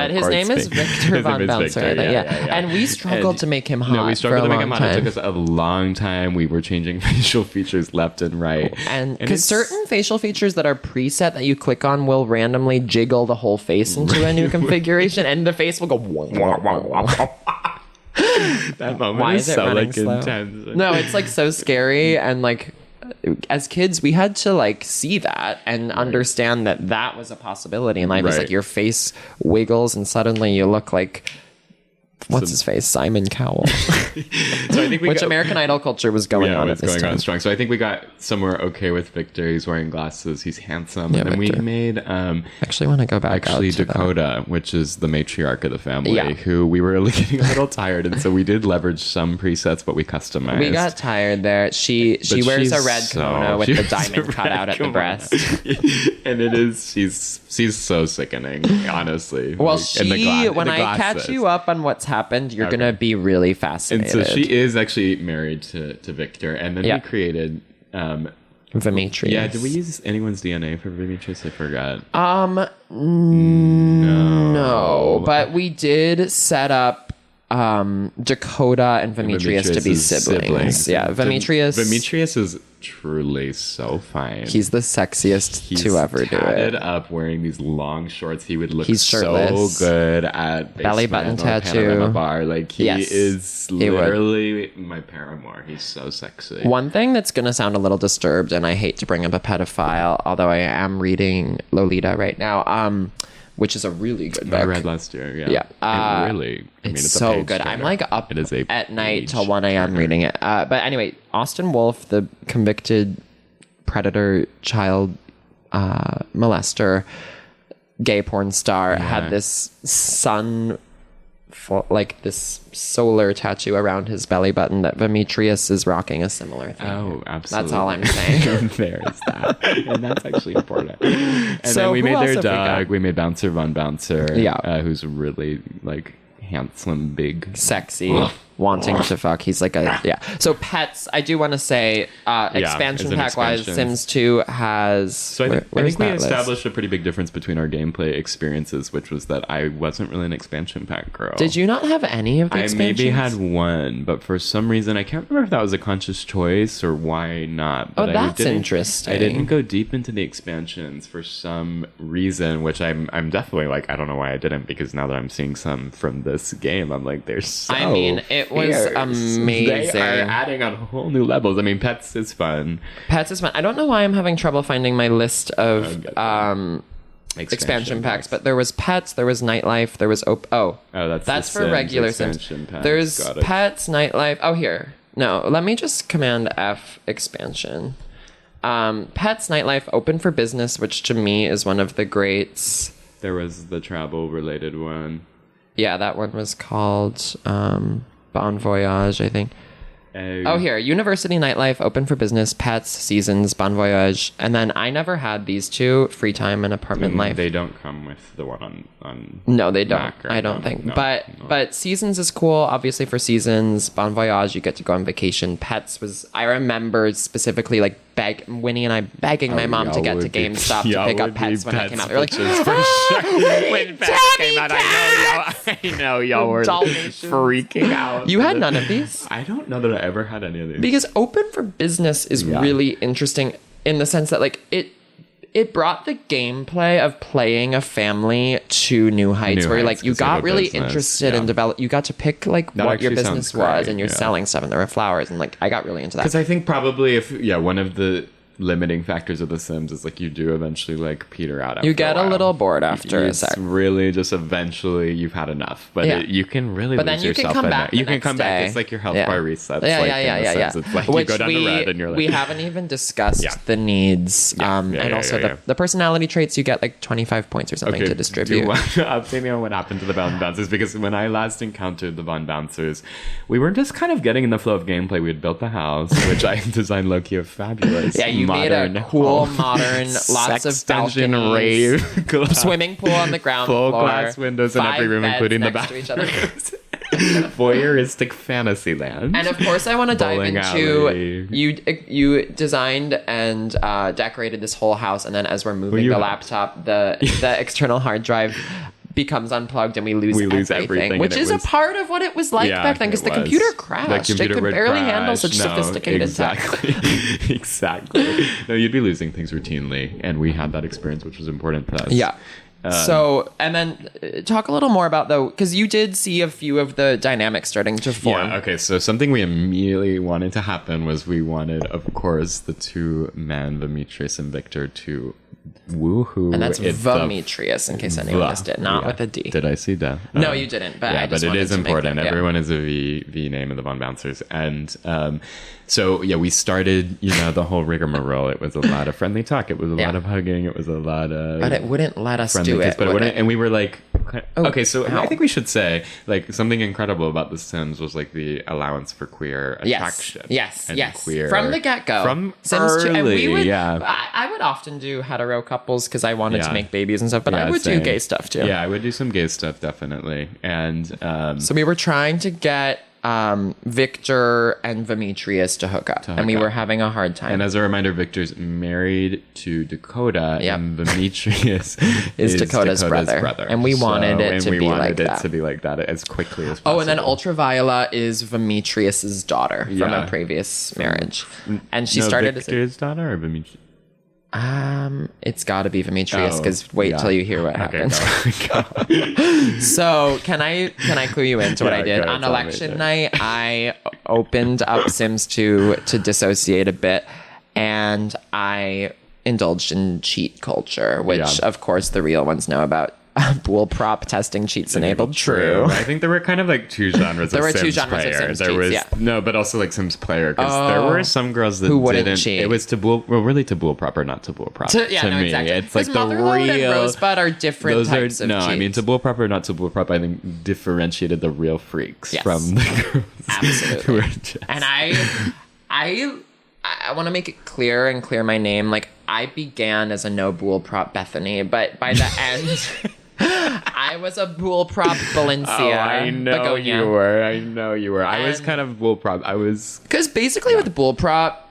is Victor Von Bouncer. And we struggled to make him hot. No, we struggled to make him hot. Time. It took us a long time. We were changing facial features left and right. And because certain facial features that are preset that you click on will randomly jiggle the whole face into a new configuration, and the face will go wah, wah, wah, wah. That moment is so like intense. No, it's like so scary, and like as kids we had to like see that and understand that was a possibility in life. It's like your face wiggles and suddenly you look like what's his face, Simon Cowell. So I think American Idol culture was going on at this time. On strong. So I think we got somewhere okay with Victor. He's wearing glasses. He's handsome. And then Victor. we made actually want to go back out to Dakota, which is the matriarch of the family, who we were getting a little tired, and so we did leverage some presets, but we customized. We got tired there. She wears a red kimono with the diamond cut out at the breast, and she's so sickening, honestly. Well, when I catch you up on what's happened, you're gonna be really fascinated. And so she is actually married to Victor, and then we created Demetrius. Yeah, did we use anyone's DNA for Demetrius? I forgot. No, but we did set up Dakota and Demetrius to be siblings. Yeah, Demetrius is truly so fine. He's the sexiest to ever do it. Up wearing these long shorts. He would look so good at belly button tattoo bar. Like he is literally my paramour. He's so sexy. One thing that's gonna sound a little disturbed, and I hate to bring up a pedophile, although I am reading Lolita right now, which is a really good book. I read last year. It's so good. I'm like up at night till 1 a.m. reading it. But anyway, Austin Wolf, the convicted predator, child molester, gay porn star, had this son like this solar tattoo around his belly button, that Demetrius is rocking a similar thing. Oh, absolutely. That's all I'm saying. There is that. And that's actually important. And So then we who made else their have we got? dog. We made Bouncer Von Bouncer. Yeah. Who's really like handsome, big. Sexy, wanting to fuck. He's like a, yeah. So pets, I do want to say, expansion it's an pack wise, expansion. Sims 2 has... So I think we established a pretty big difference between our gameplay experiences, which was that I wasn't really an expansion pack girl. Did you not have any of the I expansions? maybe had one, but for some reason, I can't remember if that was a conscious choice or why not. But that's I didn't, interesting. I didn't go deep into the expansions for some reason, which I'm definitely like, I don't know why I didn't, because now that I'm seeing some from this game, I'm like, they're so I mean, it was fierce. amazing. They are adding on whole new levels. I mean, Pets is fun. Pets is fun. I don't know why I'm having trouble finding my list of expansion packs, but there was Pets, there was Nightlife, there was that's the for Sims regular Sims. expansion pack. There's Got it. Pets, Nightlife. Oh, here. No, let me just Command F expansion. Pets, Nightlife, Open for Business, which to me is one of the greats. There was the travel related one. Yeah, that one was called Bon Voyage, I think. Oh, here. University Nightlife, Open for Business, Pets, Seasons, Bon Voyage. And then I never had these two, Free Time and Apartment Life. They don't come with the one on No, they don't. Mac, right? I don't think. No. But Seasons is cool. Obviously for Seasons, Bon Voyage, you get to go on vacation. Pets was, I remember specifically like Winnie and I begging my mom to get to GameStop to pick up Pets when it came out. We were like, for sure. When Pets came out, I know y'all were freaking out. You had none of these? I don't know that I ever had any of these. Because Open for Business is really interesting in the sense that like it brought the gameplay of playing a family to new heights, where like you got really interested in you got to pick like That what your actually business sounds great, was, and you're selling stuff, and there were flowers, and like I got really into that. Because I think probably one of the limiting factors of The Sims is like you do eventually like peter out after You get a a while. little bored after a It's sec. really just eventually you've had enough, but you can really But lose then you can yourself come in back it. You the can come next back. day. It's like your health Yeah. bar resets. Yeah, like yeah. It's like Which you go down the red and you're like, we haven't even discussed the needs, and also yeah. the personality traits. You get like 25 points or something to distribute. Do you want to update me on what happened to the Von Bouncers? Because when I last encountered the Von Bouncers, we were just kind of getting in the flow of gameplay. We had built the house, which I designed low-key of fabulous. Yeah, you made a cool, modern, lots of dungeon balconies, rave, swimming pool on the ground full floor, glass windows in 5 every room, beds including the next to each other. bathroom. Voyeuristic fantasy land. And of course, I want to dive Bowling into alley. you designed and decorated this whole house, and then as we're moving you the helped. laptop, the external hard drive becomes unplugged, and we lose everything, which and is it was- a part of what it was like back then, because the computer crashed. It could would barely handle crash. such sophisticated tech. Exactly. No, you'd be losing things routinely, and we had that experience, which was important to us. Yeah. So, and then talk a little more about, though, because you did see a few of the dynamics starting to form. Yeah, okay, so something we immediately wanted to happen was we wanted, of course, the two men, Demetrius and Victor, to woohoo. And that's It's Demetrius, in case anyone missed it, not with a D. Did I see that? No, you didn't, but I just but it wanted is to make important. that, yeah. Everyone is a V name of the Von Bouncers. And so, we started, the whole rigmarole. It was a lot of friendly talk. It was a lot of hugging. It was a lot of... But it wouldn't let us friendly do kiss, it. but it would wouldn't, and we were like... Okay, so ow. I think we should say, like, something incredible about The Sims was, like, the allowance for queer attraction. Yes. And queer... From the get-go. From Sims 2, and we would, yeah. I would often do hetero couples because I wanted to Yeah. make babies and stuff, but I would do same. gay stuff too. Yeah, I would do some gay stuff, definitely. And... So we were trying to get Victor and Demetrius to hook up, and we were having a hard time. And as a reminder, Victor's married to Dakota, Yep. and Demetrius is Dakota's brother. And we wanted it to be like that. to be like that as quickly as possible. Oh, and then Ultraviola is Demetrius's daughter from a previous marriage, and she started as Victor's daughter or Demetrius? it's got to be Demetrius, because wait till you hear what happens. Go. So can I clue you into what Yeah, I did? go, On tell me. election night, I opened up Sims 2 to dissociate a bit, and I indulged in cheat culture, which of course the real ones know about. Bool prop testing cheats enabled. True. I think there were kind of like two genres There of were Sims two genres player. of Sims there cheats, was yeah. no, but also like Sims player, because there were some girls that who wouldn't didn't cheat. It was to Bool, well, really to Bool prop or not to Bool prop. No, me, exactly. it's like the Motherload real. and Rosebud are different Those types are of no. cheats. I mean, to Bool prop or not to Bool prop, I think differentiated the real freaks from the girls. Absolutely. Who were just... And I want to make it clear and clear my name. Like, I began as a no Bool prop Bethany, but by the end, I was a Bool prop Valencia. Oh, I know Begonia. you were. I know you were. I was kind of Bool prop. I was... Because basically with Bool prop,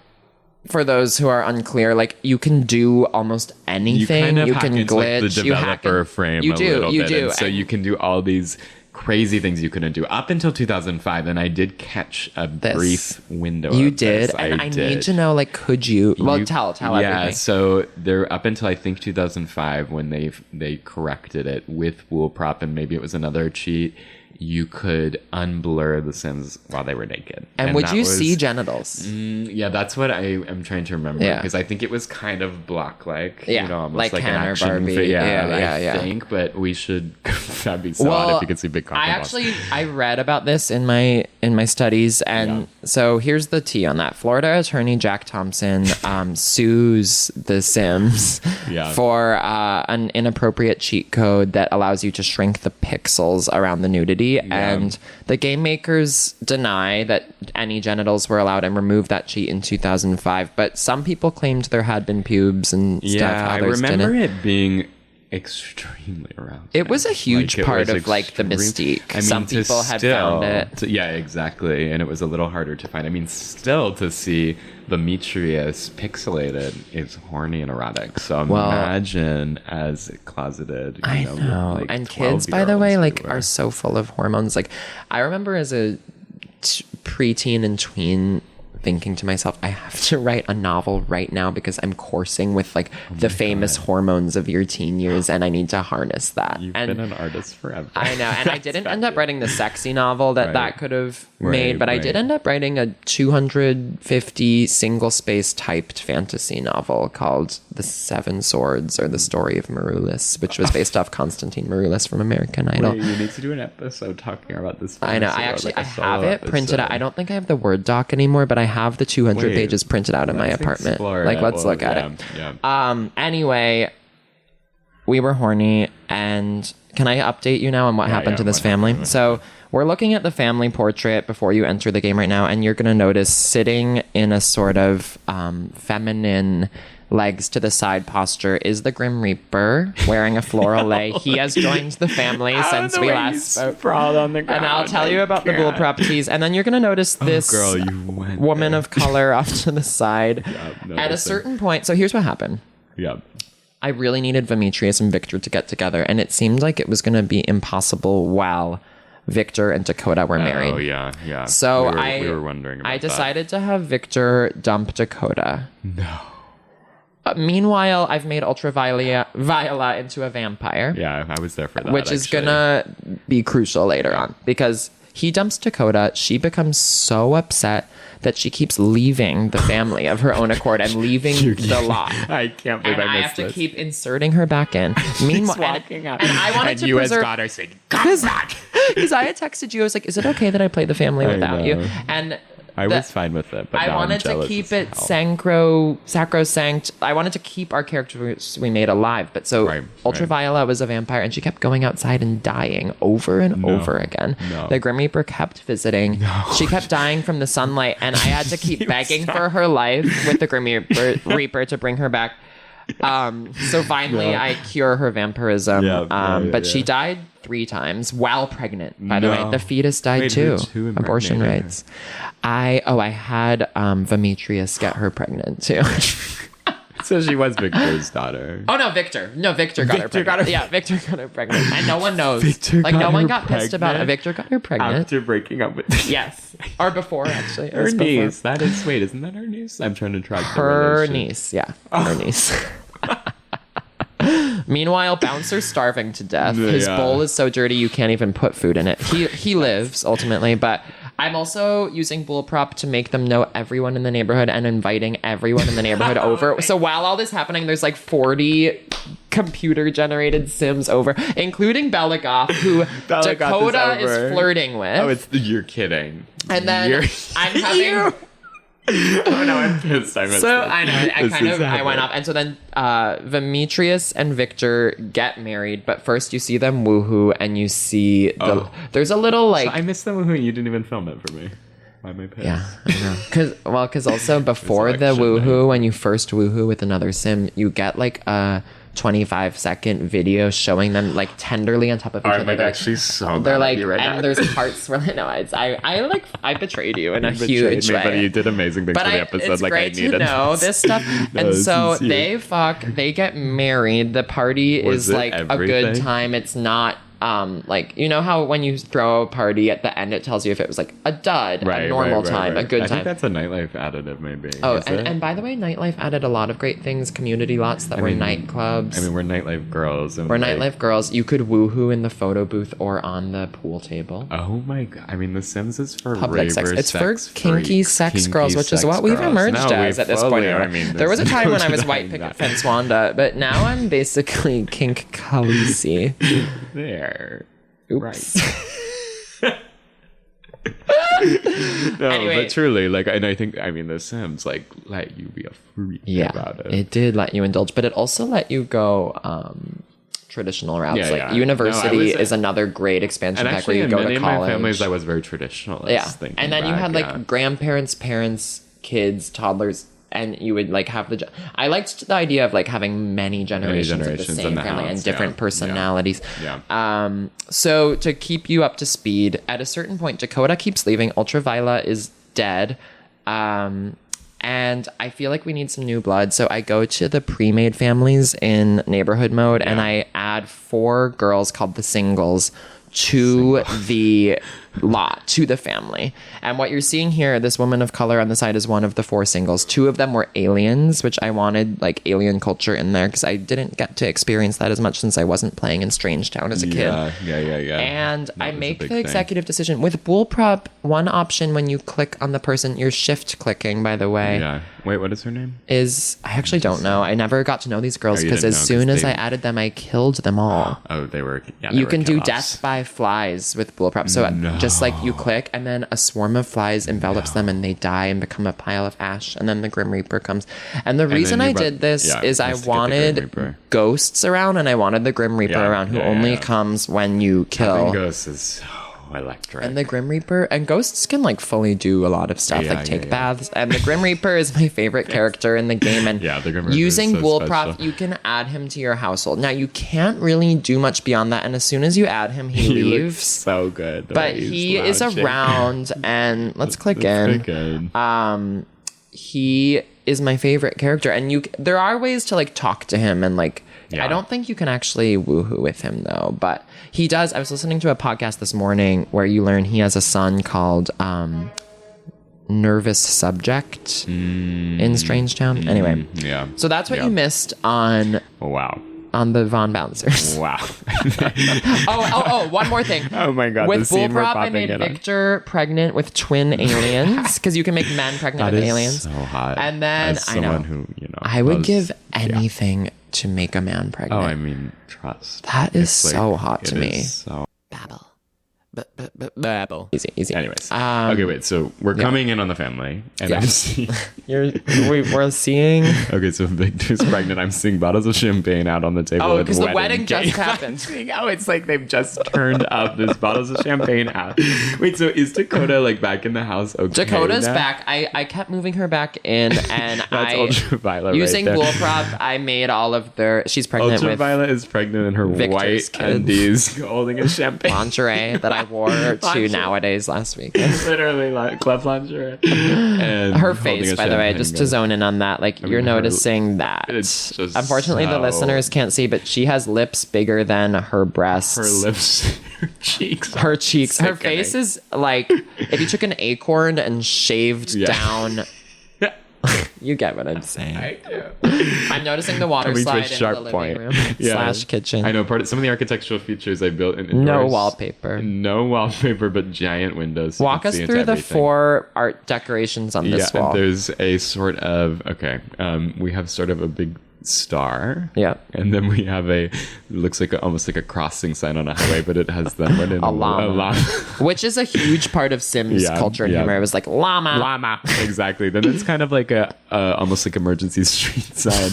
for those who are unclear, like, you can do almost anything. You kind of hack can into, glitch. like, the developer frame a little bit. do. And so you can do all these crazy things you couldn't do up until 2005, and I did catch a brief window. You of did, this. and I need to know, like, could you? Well, tell everything. Yeah, so there up until I think 2005, when they corrected it with Bool prop, and maybe it was another cheat. You could unblur the Sims while they were naked. And would you see genitals? Yeah, that's what I am trying to remember. Yeah. Because I think it was kind of block-like. Yeah, You know, almost like like an Ken or action Barbie. I think, but we should... That'd be so odd if you could see big cock. I read about this in my studies, and so here's the tea on that. Florida attorney Jack Thompson sues The Sims for an inappropriate cheat code that allows you to shrink the pixels around the nudity. And the game makers deny that any genitals were allowed and removed that cheat in 2005. But some people claimed there had been pubes and stuff. Yeah, I Others remember didn't. it being extremely arousing. It was a huge part of like the mystique. I mean, some people had found it. Yeah, exactly. And it was a little harder to find. I mean, still to see Demetrius pixelated is horny and erotic. So imagine as closeted. I know. Like, and kids, by the way, like are so full of hormones. Like, I remember as a preteen and tween thinking to myself, I have to write a novel right now because I'm coursing with like the famous hormones of your teen years, and I need to harness that. You've been an artist forever. I know, and I didn't end up writing the sexy novel that could have made, but I did end up writing a 250 single space typed fantasy novel called The Seven Swords, or The Story of Maroulis, which was based off Constantine Maroulis from American Idol. Wait, you need to do an episode talking about this. I know. I have it printed out. I don't think I have the Word doc anymore, but I have the 200 pages printed out in my apartment. Like, let's look at it. Yeah. Anyway, we were horny, and can I update you now on what happened to this family? So we're looking at the family portrait before you enter the game right now, and you're going to notice sitting in a sort of feminine legs to the side posture is the Grim Reaper wearing a floral lei. He has joined the family since we last spoke. On the ground. And I'll tell you about the Bool properties, and then you're going to notice this woman of color off to the side. At a certain point, so here's what happened. I really needed Demetrius and Victor to get together, and it seemed like it was going to be impossible while Victor and Dakota were married. Oh, yeah. So we were wondering about I decided to have Victor dump Dakota. No. Meanwhile, I've made Viola into a vampire. Yeah, I was there for that. Which is gonna be crucial later on, because he dumps Dakota. She becomes so upset that she keeps leaving the family of her own accord and leaving the lot. I can't believe I missed have to keep inserting her back in. Meanwhile, walking out. And I wanted to you preserve... as God are saying, come back! Because I had texted you, I was like, is it okay that I play the family without you? And I was fine with it, but I wanted to keep it sacrosanct. I wanted to keep our characters we made alive. But so Ultraviola was a vampire, and she kept going outside and dying over and over again. The Grim Reaper kept visiting. She kept dying from the sunlight, and I had to keep begging for her life with the Grim Reaper to bring her back. So finally I cure her vampirism. But she died 3 times while pregnant, by the way. The fetus died too. Abortion rights. I had Demetrius get her pregnant too. So she was Victor's daughter. Oh no, Victor got her pregnant. Yeah, Victor got her pregnant. And no one knows. No one got pissed about it. Victor got her pregnant. After breaking up with... Yes. Or before, actually. Her niece. That is... Wait, isn't that her niece? I'm trying to track her niece. Yeah. Her niece. Meanwhile, Bouncer's starving to death. His bowl is so dirty you can't even put food in it. He lives, ultimately, but... I'm also using Bool prop to make them know everyone in the neighborhood and inviting everyone in the neighborhood over. So while all this happening, there's like 40 computer-generated Sims over, including Bella Goth, who Dakota is flirting with. Oh, you're kidding. And then I'm having... Oh no, I'm pissed. I know. I went off. And so then Demetrius and Victor get married, but first you see them woohoo and you see there's a little like... So I missed the woohoo. You didn't even film it for me. Why am I pissed? Yeah, I know. Because also before the woohoo, when you first woohoo with another sim, you get like a 25-second video showing them like tenderly on top of each other. I'm actually so they're like, and there's parts where I betrayed you in a huge way. But you did amazing things for the episode. It's great to know this stuff. And so they get married. The party is like a good time. It's not like, you know how when you throw a party at the end it tells you if it was like a dud, a normal time, a good time. I think that's a nightlife additive, maybe. Oh, and by the way, nightlife added a lot of great things. Community lots that were nightclubs. I mean, we're nightlife girls. We're nightlife girls. You could woohoo in the photo booth or on the pool table. Oh my god! I mean, The Sims is for public sex. It's for kinky sex girls, which is what we've emerged as at this point. I mean, there was a time when I was white picket fence Wanda, but now I'm basically kink Khaleesi. There. Oops. Right. No, anyway, but truly, like, and I think, I mean, The Sims, like, let you be a freak about it. It did let you indulge, but it also let you go traditional routes. University is another great expansion pack where you go to college. In many of my families, I was very traditionalist. Yeah. And then you had, like, grandparents, parents, kids, toddlers, and you would like have I liked the idea of like having many generations of the same family and different personalities. Yeah. So to keep you up to speed, at a certain point, Dakota keeps leaving. Ultraviolet is dead. And I feel like we need some new blood. So I go to the pre-made families in neighborhood mode and I add 4 girls called the singles to the lot, to the family. And what you're seeing here, this woman of color on the side is one of the 4 singles. 2 of them were aliens, which I wanted like alien culture in there because I didn't get to experience that as much since I wasn't playing in Strangetown as a kid. Yeah. And I make the executive decision. With Bullprop, one option when you click on the person, you're shift clicking, by the way. Yeah. Wait, what is her name? I actually don't know. I never got to know these girls because as soon as I added them, I killed them all. Oh, they were... Yeah, you can do death by flies with Bullprop. So just like you click and then a swarm of flies envelops them and they die and become a pile of ash. And then the Grim Reaper comes. And the reason I did this is I wanted ghosts around and I wanted the Grim Reaper around who only comes when you kill. Having ghosts is so electric. And the Grim Reaper and ghosts can like fully do a lot of stuff, like take baths. And the Grim Reaper is my favorite character in the game. And the Grim Reaper using is so Bullprop, special. you can add him to your household. Now you can't really do much beyond that. And as soon as you add him, he leaves. So good. But he is around, and let's click in. He is my favorite character, and there are ways to like talk to him and like. I don't think you can actually woohoo with him though, but he does. I was listening to a podcast this morning where you learn he has a son called Nervous Subject in Strangetown. Anyway, so that's what you missed on. Wow. On the Von Bouncers. Wow. One more thing. Oh my god. With Bullprop, I made Victor pregnant with twin aliens because you can make men pregnant with aliens. So hot. And then I know I would give anything to make a man pregnant. Oh, I mean, trust. That is so hot to me. Babble. Babble. Easy. Anyways. Okay, wait. So we're coming in on the family, and I'm seeing. We're seeing. Okay, so Victor's pregnant. I'm seeing bottles of champagne out on the table. Oh, because the wedding just happened. It's like they've just turned up. There's bottles of champagne out. Wait, so is Dakota like back in the house? Okay, Dakota's back. I kept moving her back in, and that's Ultraviolet. Using right Bullprop, I made all of their. She's pregnant Ultraviolet is pregnant in her Victor's white undies, holding a champagne lingerie that I wore to nowadays last week. Literally club lingerie. And her face, by the way, just to zone in on that, like you're noticing that. Unfortunately, the listeners can't see, but she has lips bigger than her breasts. Her lips, her cheeks. Her face is like if you took an acorn and shaved down. You get what I'm saying. I do. I'm noticing the water slide into the living room / kitchen. I know some of the architectural features I built in indoors. No wallpaper, but giant windows. Walk us through the 4 art decorations on this wall. There's a sort of we have sort of a big star. Yeah. And then we have looks like almost like a crossing sign on a highway, but it has then went in a llama. Which is a huge part of Sims culture and humor. It was like llama. Exactly. Then it's kind of like a almost like emergency street sign,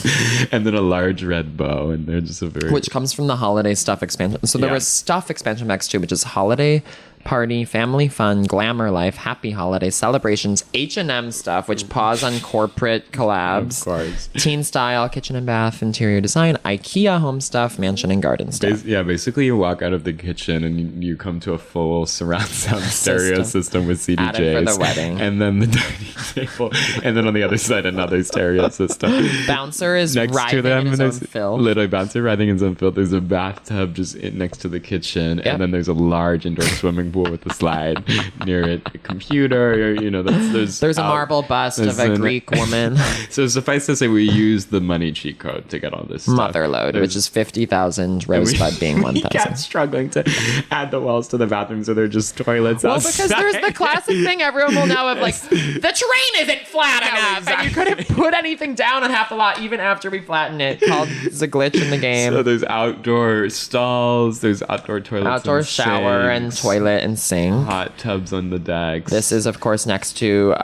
and then a large red bow, and they're just which comes from the holiday stuff expansion. So there was stuff expansion packs too, which is holiday, party, family fun, glamour life, happy holiday celebrations, H&M stuff, which pause on corporate collabs, of course, teen style, kitchen and bath, interior design, IKEA home stuff, mansion and garden stuff. Basically you walk out of the kitchen and you come to a full surround sound stereo system with CDJs. Added for the wedding. And then the dining table, and then on the other side another stereo system. Bouncer is next riding to them, in his own filth. Literally bouncer riding in his own filth. There's a bathtub just next to the kitchen, and then there's a large indoor swimming pool with a slide near it, a computer, there's a marble bust of a Greek woman. So suffice to say, we use the money cheat code to get all this stuff. Motherload, which is 50,000, Rosebud being 1,000. We kept struggling to add the walls to the bathroom, so they're just toilets outside. Well, because there's the classic thing everyone will know of, like, the terrain isn't flat enough, exactly. and you couldn't put anything down on half the lot even after we flattened it, called the glitch in the game. So there's outdoor stalls, there's outdoor toilets, outdoor shower and toilet and sink. Hot tubs on the decks. This is, of course, next to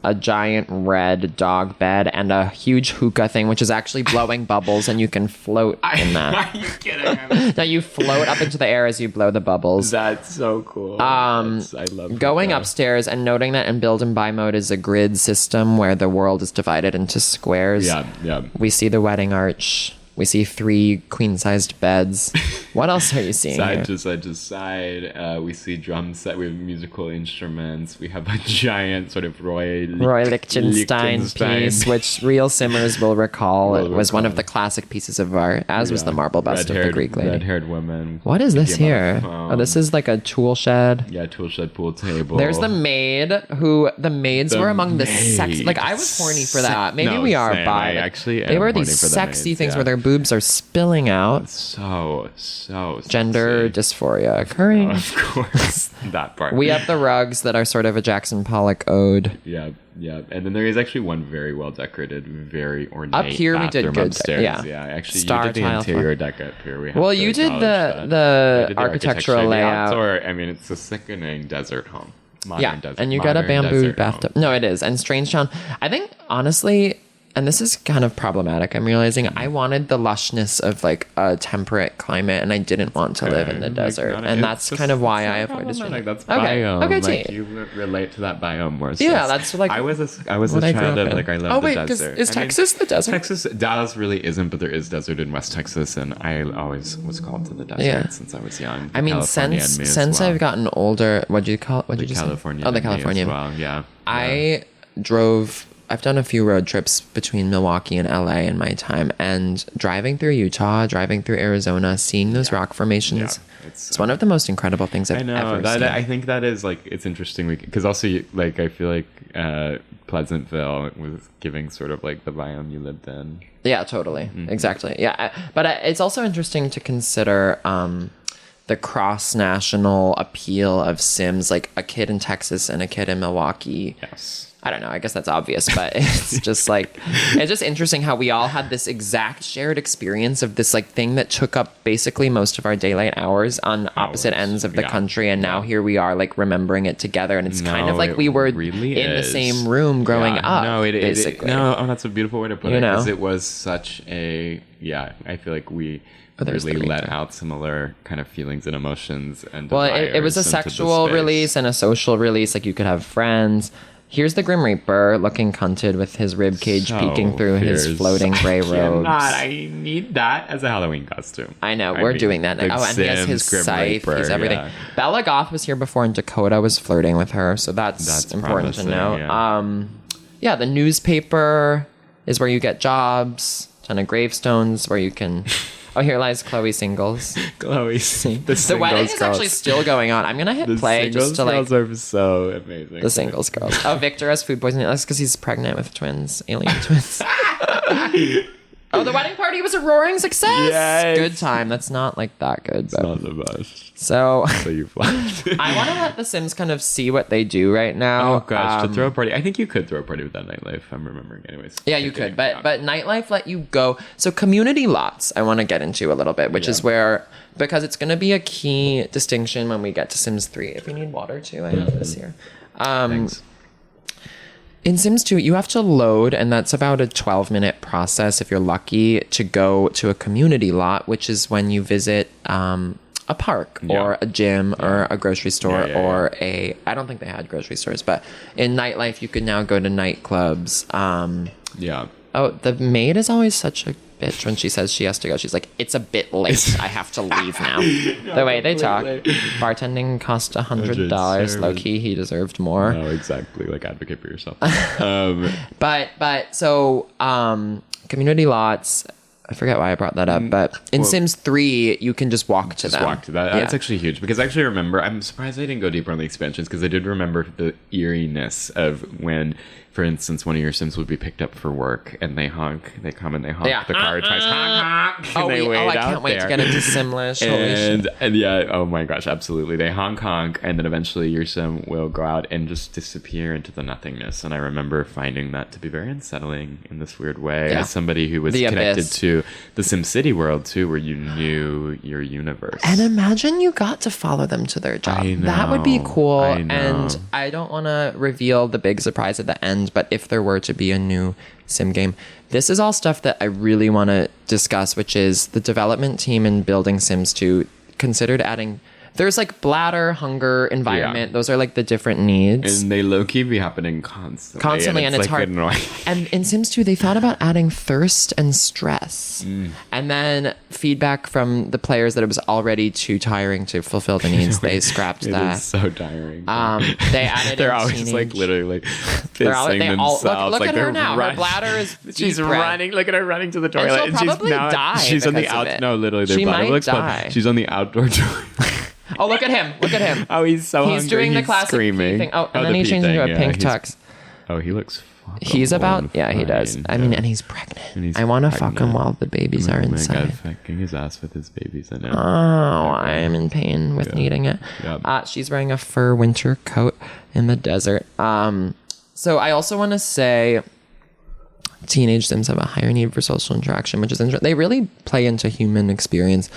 a giant red dog bed and a huge hookah thing, which is actually blowing bubbles, and you can float in that. Are you kidding? Now you float up into the air as you blow the bubbles. That's so cool. I love going upstairs and noting that in build and buy mode is a grid system where the world is divided into squares. Yeah. We see the wedding arch. We see 3 queen-sized beds. What else are you seeing Side here? to side. We see drum set. We have musical instruments. We have a giant sort of Roy Lichtenstein piece, which real simmers will recall. It was one of the classic pieces of art, as was the marble bust of the Greek lady. Red-haired woman. What is this here? Oh, this is like a tool shed. Yeah, tool shed, pool table. There's the maid, who the maids were among the sexy. Like, I was horny for that. Maybe we are bi. They were these sexy things where their boobs are spilling out. So gender dysphoria occurring. Of course, that part. We have the rugs that are sort of a Jackson Pollock ode. Yeah. And then there is actually one very well decorated, very ornate up here. We did good. Upstairs. Yeah. Actually, Star you did the interior deck up here. You did the architectural layout. It's a sickening desert home. Desert, and you got a bamboo bathtub. No, it is. And Strangetown, I think, honestly, and this is kind of problematic, I'm realizing, I wanted the lushness of like a temperate climate, and I didn't want to live in the desert. And that's kind of why I avoided it. That's biome. Okay, like, you relate to that biome more. Yeah, that's like I was a child of like I love the desert. Is Texas the desert? Dallas really isn't, but there is desert in West Texas, and I always was called to the desert since I was young. I mean, since I've gotten older, what did you call it? What did you say? California. Oh, the California. Well, yeah. I've done a few road trips between Milwaukee and LA in my time, and driving through Utah, driving through Arizona, seeing those rock formations, it's one of the most incredible things I've ever seen. I think that is like, it's interesting because also like I feel like Pleasantville was giving sort of like the biome you lived in. Yeah, totally. Mm-hmm. Exactly. Yeah. But it's also interesting to consider the cross-national appeal of Sims, like a kid in Texas and a kid in Milwaukee. Yes. I don't know. I guess that's obvious, but it's just like, it's just interesting how we all had this exact shared experience of this like thing that took up basically most of our daylight hours on opposite ends of the country. And now here we are like remembering it together. And it's kind of like we were really in the same room growing up. Basically. That's a beautiful way to put it. Because it was such a, I feel like we really let out similar kind of feelings and emotions. And it was a sexual release and a social release. Like you could have friends. Here's the Grim Reaper looking cunted with his rib cage peeking through his floating gray robes. I need that as a Halloween costume. I know, we're doing that now. Oh, and he has his scythe, he's everything. Yeah. Bella Goth was here before, and Dakota was flirting with her, so that's important to know. Yeah. The newspaper is where you get jobs, ton of gravestones where you can... Oh, here lies Chloe Singles. Chloe Singles. The wedding is actually still going on. I'm going to hit play just to like... The Singles girls are so amazing. The Singles girls. Oh, Victor has food poisoning. That's because he's pregnant with twins. Alien twins. Oh, the wedding party was a roaring success. Yes. Good time. That's not like that good. It's not the best. So you flagged. I want to let The Sims kind of see what they do right now. Oh gosh, to throw a party. I think you could throw a party with that nightlife. I'm remembering, anyways. Yeah, you could, but nightlife let you go. So community lots, I want to get into a little bit, which is where, because it's going to be a key distinction when we get to Sims 3. If you need water too, I have this here. Thanks. In Sims 2, you have to load, and that's about a 12-minute process if you're lucky, to go to a community lot, which is when you visit a park or a gym or a grocery store or a... I don't think they had grocery stores, but in nightlife, you can now go to nightclubs. Oh, the maid is always such a bitch when she says she has to go. She's like, it's a bit late. I have to leave now. The way they talk. Bartending cost $100. Low key, he deserved more. No, exactly. Like, advocate for yourself. So community lots. I forget why I brought that up, but in Sims 3, you can just walk to them. Just walk to that. That's actually huge, because I actually remember, I'm surprised I didn't go deeper on the expansions, because I did remember the eeriness of when, for instance, one of your Sims would be picked up for work, and they honk, the car twice, honk, and they wait out there. I can't wait to get into Simlish. And yeah, oh my gosh, absolutely. They honk, and then eventually your Sim will go out and just disappear into the nothingness. And I remember finding that to be very unsettling in this weird way, as somebody who was connected to the SimCity world too, where you knew your universe. And imagine you got to follow them to their job. That would be cool. And I don't want to reveal the big surprise at the end, but if there were to be a new Sim game, this is all stuff that I really want to discuss, which is the development team in building Sims 2 considered adding... There's like bladder, hunger, environment. Those are like the different needs. And they low-key be happening constantly. And it's like hard. Annoying. And in Sims 2, they thought about adding thirst and stress. And then feedback from the players that it was already too tiring to fulfill the needs. They scrapped that. It is so tiring. They added They're always like literally like pissing themselves. Look like at her now. Her bladder is she's running. Look at her running to the toilet. And she'll probably die. She's on the out. No, literally, their bladder will explode. She's on the outdoor toilet. Oh, look at him. Look at him. Oh, he's so hungry. He's doing the classic screaming. Thing. Oh, and then he changed into a pink tux. Oh, he looks He's about... Yeah, he does. I mean, and he's pregnant. I want to fuck him while the babies are inside. Oh my God, fucking his ass with his babies in it. Oh, I am in pain with needing it. She's wearing a fur winter coat in the desert. So I also want to say... Teenage Sims have a higher need for social interaction, which is interesting. They really play into human experience.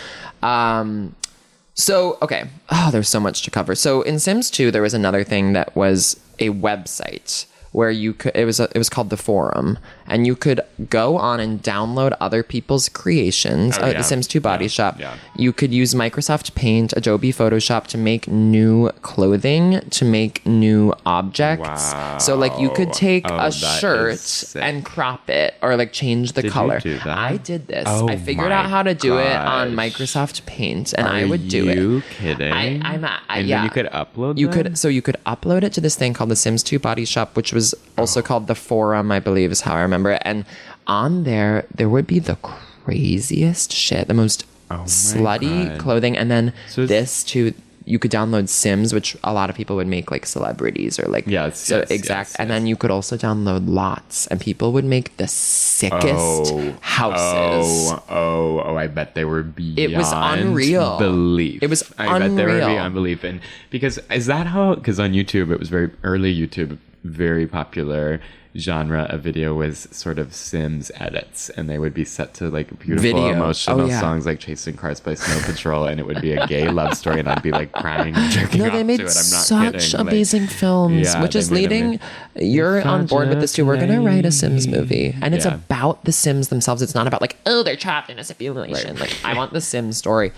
So, okay. Oh, there's so much to cover. So in Sims 2, there was another thing that was a website where you could, it was called the forum, and you could go on and download other people's creations. The Sims 2 Body Shop. You could use Microsoft Paint, Adobe Photoshop to make new clothing, to make new objects. Wow. So like you could take a shirt and crop it, or like change the color. You do that? I did this. I figured out how to do it on Microsoft Paint, and I would do it. Are you kidding? And then you could upload you could upload it to this thing called the Sims 2 Body Shop, which was also called the forum, I believe is how I remember it. And on there would be the craziest shit, the most slutty clothing. And then this too, you could download Sims, which a lot of people would make like celebrities or like and then you could also download lots, and people would make the sickest houses. I bet they were beyond it was unreal belief. It was I bet they were beyond belief. And because is that how? Because on YouTube, it was very early YouTube, very popular genre of video was sort of Sims edits, and they would be set to like beautiful emotional songs like Chasing Cars by Snow Patrol, and it would be a gay love story, and I'd be like crying and jerking off to it. I'm not such amazing films, which is leading you're on board with this too. We're gonna write a Sims movie, and it's about the Sims themselves. It's not about like, oh, they're trapped in a simulation. Like, I want the Sims story.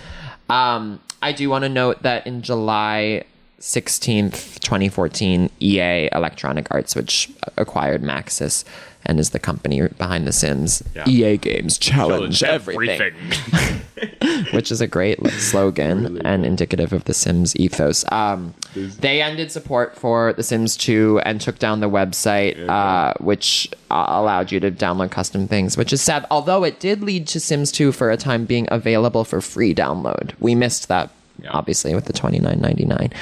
I do want to note that in July 16th, 2014, EA Electronic Arts, which acquired Maxis and is the company behind The Sims. EA Games challenge everything. Which is a great slogan really and indicative of The Sims ethos. They ended support for The Sims 2 and took down the website, which allowed you to download custom things, which is sad. Although it did lead to Sims 2 for a time being available for free download. We missed that, obviously, with the $29.99.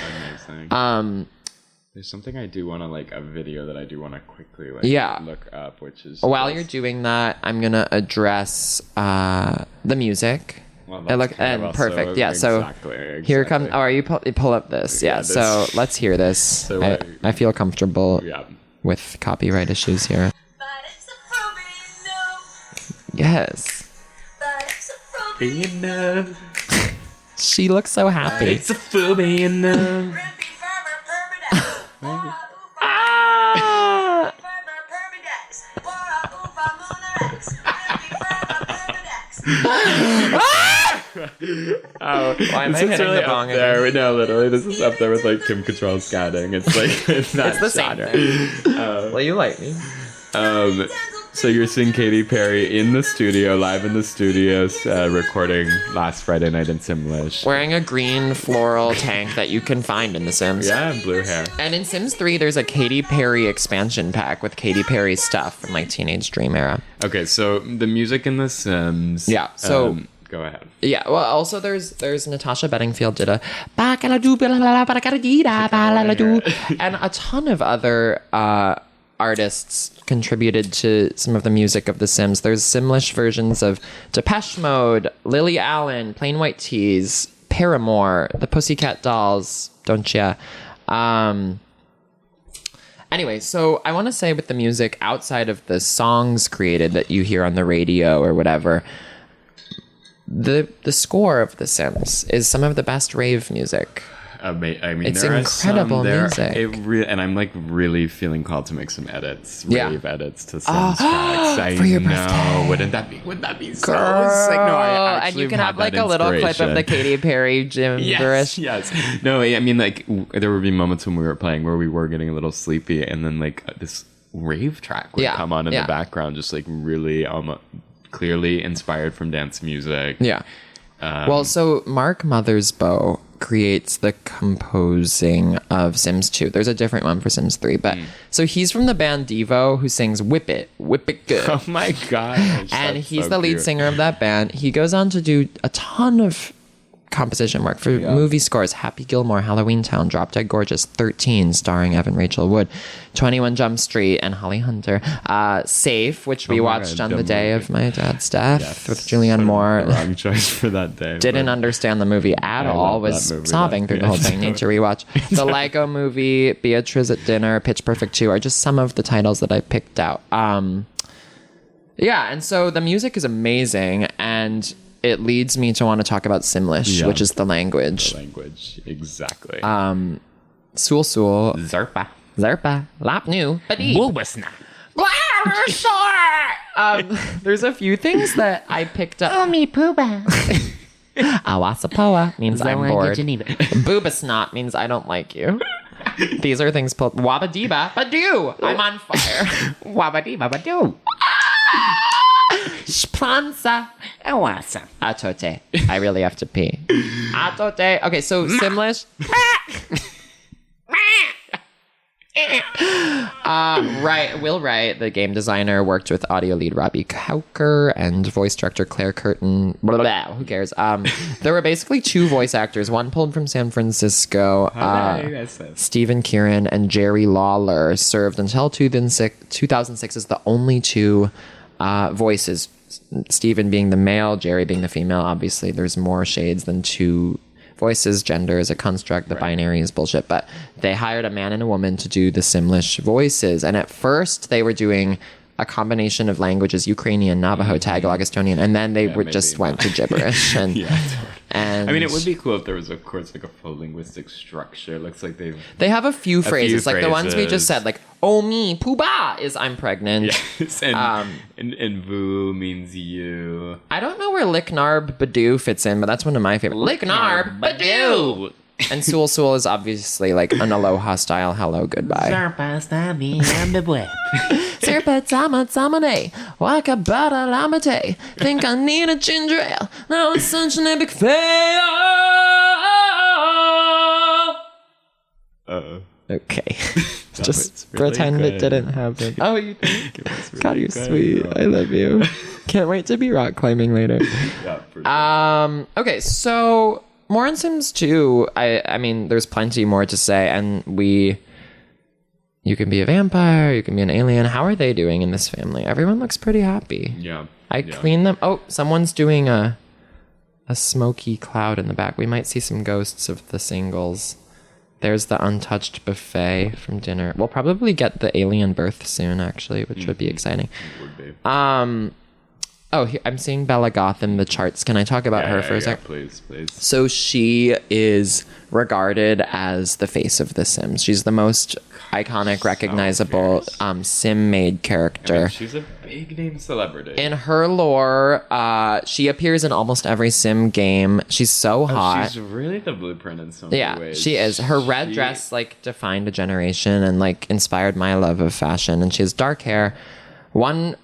There's something I do want to like a video that I do want to quickly like look up, which is while you're doing that, I'm gonna address the music. Well, perfect. Yeah. Exactly. Here comes. Oh, you pull up this? Yeah. So let's hear this. So I feel comfortable with copyright issues here. Yes. She looks so happy. It's a phobia now. Why am I hitting really the bong there? No, literally, this is up there with like Kim Cattrall scatting. It's like it's the same thing. Well, you like me. So you're seeing Katy Perry in the studio, live in the studio, recording last Friday night in Simlish. Wearing a green floral tank that you can find in The Sims. Yeah, and blue hair. And in Sims 3, there's a Katy Perry expansion pack with Katy Perry stuff from like Teenage Dream era. Okay, so the music in The Sims. Yeah, so... go ahead. Yeah, well, also there's Natasha Bedingfield did a... and a ton of other... artists contributed to some of the music of The Sims. There's Simlish versions of Depeche Mode, Lily Allen, Plain White Tees, Paramore, the Pussycat Dolls, don't ya? Anyway, so I want to say with the music, outside of the songs created that you hear on the radio or whatever, the score of The Sims is some of the best rave music. I mean, it's there incredible are music. And I'm like really feeling called to make some edits, rave edits to Sims tracks. For your know, birthday. wouldn't that be so Girl. sick? No, I actually and you can have like a little clip of the Katy Perry gibberish. Yes. No, I mean, like there would be moments when we were playing where we were getting a little sleepy, and then like this rave track would come on in the background, just like really clearly inspired from dance music. Yeah. Well, so Mark Mothersbaugh creates the composing of Sims 2. There's a different one for Sims 3, but so he's from the band Devo, who sings Whip It Good. Oh my gosh. And he's the lead singer of that band. He goes on to do a ton of composition work for movie scores: Happy Gilmore, Halloween Town, Drop Dead Gorgeous, 13 starring Evan Rachel Wood, 21 Jump Street and Holly Hunter, Safe, which we watched on the day of my dad's death with Julianne Moore. Wrong choice for that day. Didn't understand the movie at all, was sobbing through the whole thing. Need to rewatch. The Lego Movie, Beatrice at Dinner, Pitch Perfect 2 are just some of the titles that I picked out. And so the music is amazing, and it leads me to want to talk about Simlish, which is the language. The language, exactly. Sul Sul. Zerpa. Lap new. Bulbasna. There's a few things that I picked up. Omi Pooba. Awasapoa means I'm bored. Boobasnot means I don't like you. These are things pulled. Wabadiba Badu. I'm on fire. Wabadiba Badu. Splanza. Awesome. Atote. I really have to pee. Atote. Okay, so Simlish. Will Wright, the game designer, worked with audio lead Robbie Cowker and voice director Claire Curtin. Blah, blah, blah, who cares? There were basically two voice actors, one pulled from San Francisco. Stephen Kieran and Jerry Lawler served until 2006 as the only two voices. Stephen being the male, Jerry being the female. Obviously, there's more shades than two voices. Gender is a construct. The binary is bullshit. But they hired a man and a woman to do the Simlish voices. And at first, they were doing a combination of languages: Ukrainian, Navajo, Tagalog, Estonian, and then they just went to gibberish. And and I mean, it would be cool if there was, of course, like a full linguistic structure. It looks like they have a few phrases, like the ones we just said, like "Oh me, pooba" is "I'm pregnant." Yes, and "vu" means you. I don't know where "Licknarb Badoo" fits in, but that's one of my favorite. Licknarb Badoo. And Sul Sul is obviously like an aloha style hello goodbye. Serpa tama tamane, waka bada lamate. Think I need a ginger ale. Now it's such an epic fail. Okay. Just really pretend good. It didn't happen. Oh, you think? God, you're sweet. I love you. Can't wait to be rock climbing later. Yeah, for sure. Okay, so more on Sims 2. I mean, there's plenty more to say, and we You can be a vampire, you can be an alien. How are they doing in this family? Everyone looks pretty happy. Yeah. I cleaned them. Oh, someone's doing a smoky cloud in the back. We might see some ghosts of the singles. There's the untouched buffet from dinner. We'll probably get the alien birth soon, actually, which would be exciting. It would be. Here, I'm seeing Bella Goth in the charts. Can I talk about her for a sec? Please. So she is regarded as the face of The Sims. She's the most iconic, recognizable Sim-made character. I mean, she's a big name celebrity. In her lore, she appears in almost every Sim game. She's so hot. She's really the blueprint in so many ways. She is. Her red dress defined a generation and inspired my love of fashion. And she has dark hair. One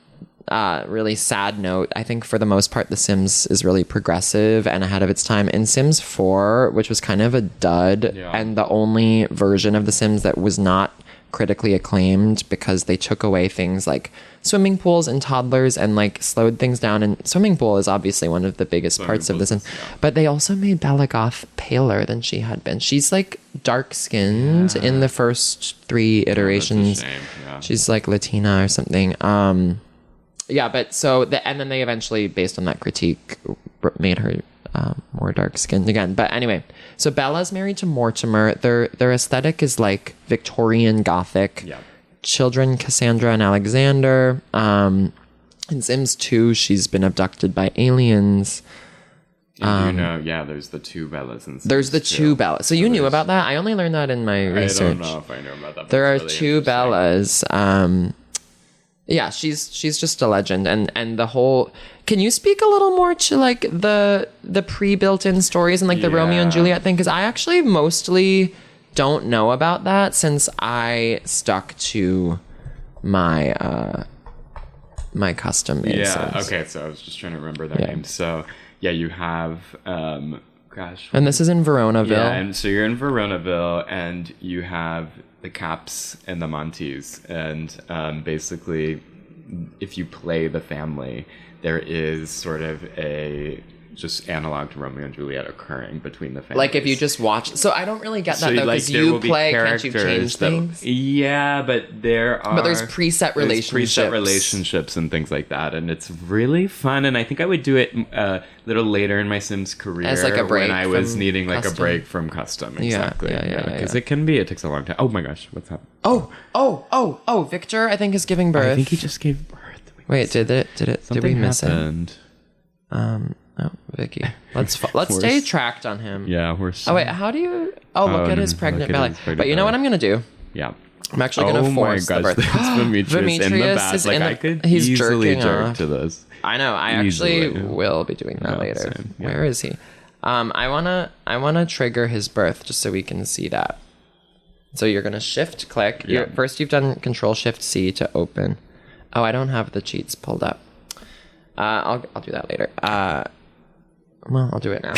really sad note, I think for the most part The Sims is really progressive and ahead of its time. In Sims 4, which was kind of a dud, and the only version of The Sims that was not critically acclaimed because they took away things like swimming pools and toddlers and slowed things down. And swimming pool is obviously one of the biggest parts of The Sims, but they also made Bella Goth paler than she had been. She's dark skinned in the first 3 iterations. That's a shame. Yeah. She's Latina or something. And then they eventually, based on that critique, made her more dark skinned again. But anyway, so Bella's married to Mortimer. Their aesthetic is Victorian Gothic. Yeah. Children Cassandra and Alexander. In Sims 2, she's been abducted by aliens. And there's the 2 Bellas in Sims There's the 2 Bellas. So you knew about that? I only learned that in my research. I don't know if I know about that. There are really 2 Bellas. Yeah, she's just a legend, and the whole. Can you speak a little more to the pre-built-in stories and the Romeo and Juliet thing? Because I actually mostly don't know about that since I stuck to my my custom made. Yeah. Okay. So I was just trying to remember their names. So you have and this is in Veronaville. Yeah, and so you're in Veronaville, and you have the Caps and the Montes, and basically, if you play the family, there is sort of a just analog to Romeo and Juliet occurring between the families. If you just watch. So I don't really get that though, because you play, can't you change things? Yeah, but there's preset relationships and things like that, and it's really fun. And I think I would do it a little later in my Sims career as a break when I was needing custom. a break from custom. Exactly. Because it takes a long time. Oh my gosh, what's happening? Oh! Victor, I think, is giving birth. I think he just gave birth. Wait, did it? Something did we miss happened. it? Oh, Vicky. Let's stay tracked on him. Yeah, we're. Oh wait, how do you? Oh, look at his pregnant belly. But you know what I'm gonna do? Yeah. I'm actually gonna force the birth. Demetrius in the back. I could he's easily jerking jerk off. to this. I know. I actually will be doing that later. Same. Yeah. Where is he? I wanna trigger his birth just so we can see that. So you're gonna shift click. Yeah. First, you've done Control Shift C to open. Oh, I don't have the cheats pulled up. I'll do that later. Well, I'll do it now.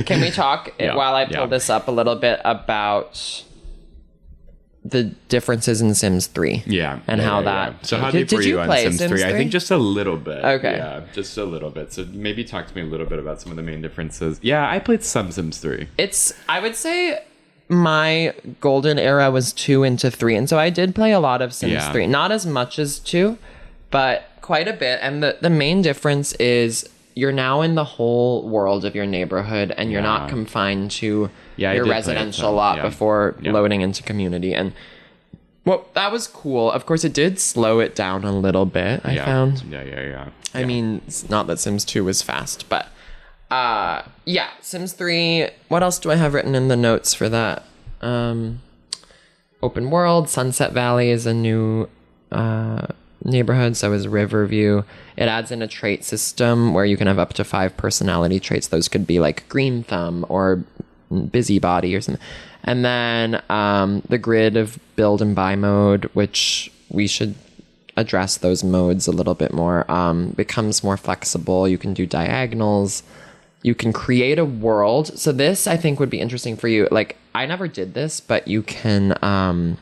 Can we talk while I pull this up a little bit about the differences in Sims 3? Yeah. And how that... that... So how did you play Sims 3? I think just a little bit. Okay. Yeah, just a little bit. So maybe talk to me a little bit about some of the main differences. Yeah, I played some Sims 3. I would say my golden era was 2 into 3. And so I did play a lot of Sims 3. Not as much as 2, but quite a bit. And the main difference is... You're now in the whole world of your neighborhood, and you're not confined to your residential lot before loading into community. And well, that was cool. Of course, it did slow it down a little bit, I found. Yeah. I mean, it's not that Sims 2 was fast, but Sims 3. What else do I have written in the notes for that? Open world, Sunset Valley is a new neighborhood, so is Riverview. It adds in a trait system where you can have up to 5 personality traits. Those could be green thumb or busybody or something. And then the grid of build and buy mode, which we should address those modes a little bit more, becomes more flexible. You can do diagonals. You can create a world. So this, I think, would be interesting for you. I never did this, but you can...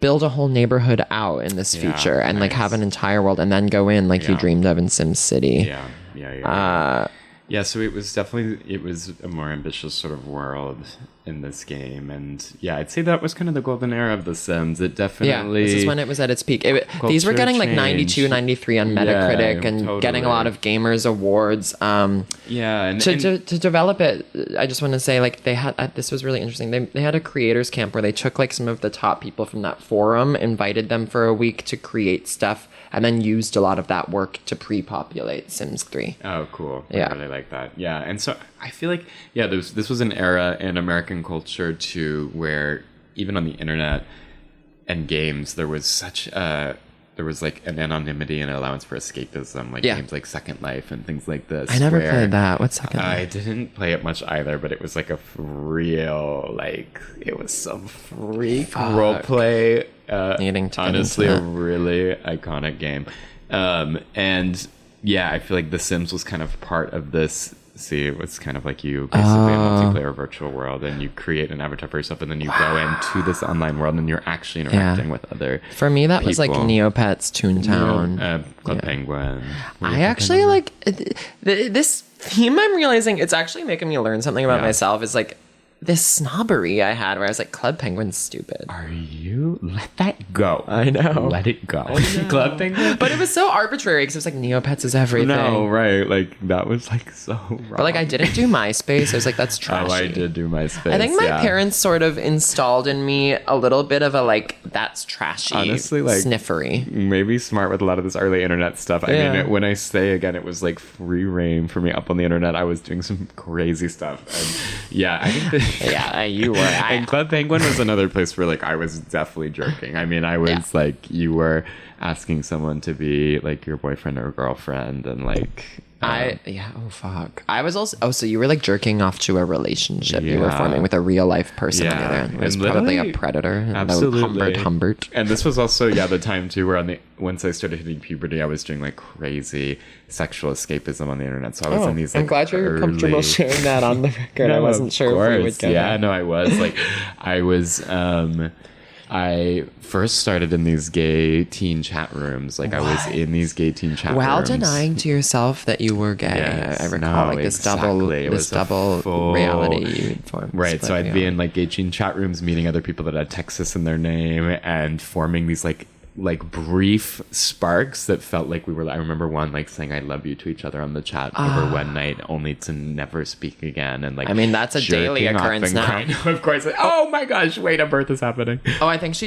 build a whole neighborhood out in this feature and have an entire world and then go in you dreamed of in Sim City. Yeah. Yeah, so it was a more ambitious sort of world in this game, and yeah, I'd say that was kind of the golden era of The Sims. It definitely this is when it was at its peak. These were getting like 92, 93 on Metacritic, and totally. getting a lot of gamers awards. And to develop it, I just want to say, like, they had this was really interesting. They had a creators camp where they took like some of the top people from that forum, invited them for a week to create stuff, and then used a lot of that work to pre-populate Sims 3. Oh, cool. Yeah. I really like that. Yeah, and so I feel like, this was an era in American culture, too, where even on the internet and games, there was like an anonymity and an allowance for escapism, like games like Second Life and things like this. I never played that. What's Second Life? I didn't play it much either, but it was like it was some freak role play. Needing to honestly, a really iconic game. And yeah, I feel like The Sims was kind of part of this. See, it was kind of like you basically a multiplayer virtual world, and you create an avatar for yourself, and then you go into this online world, and you're actually interacting with other For me, that was like people. Neopets, Toontown. Club Penguin. I actually like this theme. I'm realizing it's actually making me learn something about myself. Is like this snobbery I had where I was like, Club Penguin's stupid. Are you? Let that go. I know. Let it go. Club Penguin? But it was so arbitrary because it was like Neopets is everything. No, right. Like, that was like so wrong. But like, I didn't do MySpace. I was like, that's trashy. Oh, I did do MySpace. I think my parents sort of installed in me a little bit of a like, that's trashy. Honestly, like, sniffery. Maybe smart with a lot of this early internet stuff. I mean, when I say again, it was like free reign for me up on the internet. I was doing some crazy stuff. And yeah, I think that, you were. And Club Penguin was another place where like I was definitely jerking. I mean, I was like, you were asking someone to be like your boyfriend or girlfriend, and like oh fuck. I was also so you were like jerking off to a relationship you were forming with a real life person on the other end. It was probably a predator. Absolutely. Humbert. And this was also the time too where once I started hitting puberty, I was doing like crazy sexual escapism on the internet. So I was in these like, I'm glad you're comfortable sharing that on the record. I wasn't sure if we would get that. No, I was like I first started in these gay teen chat rooms. Like, I was in these gay teen chat rooms. While denying to yourself that you were gay. Yes, I recall this double reality you'd form. Right, so I'd be in like gay teen chat rooms meeting other people that had Texas in their name and forming these like brief sparks that felt like we were. I remember one like saying I love you to each other on the chat over one night, only to never speak again. And like, I mean, that's a daily occurrence now. Of course. Like, oh my gosh, wait, a birth is happening. Oh, I think she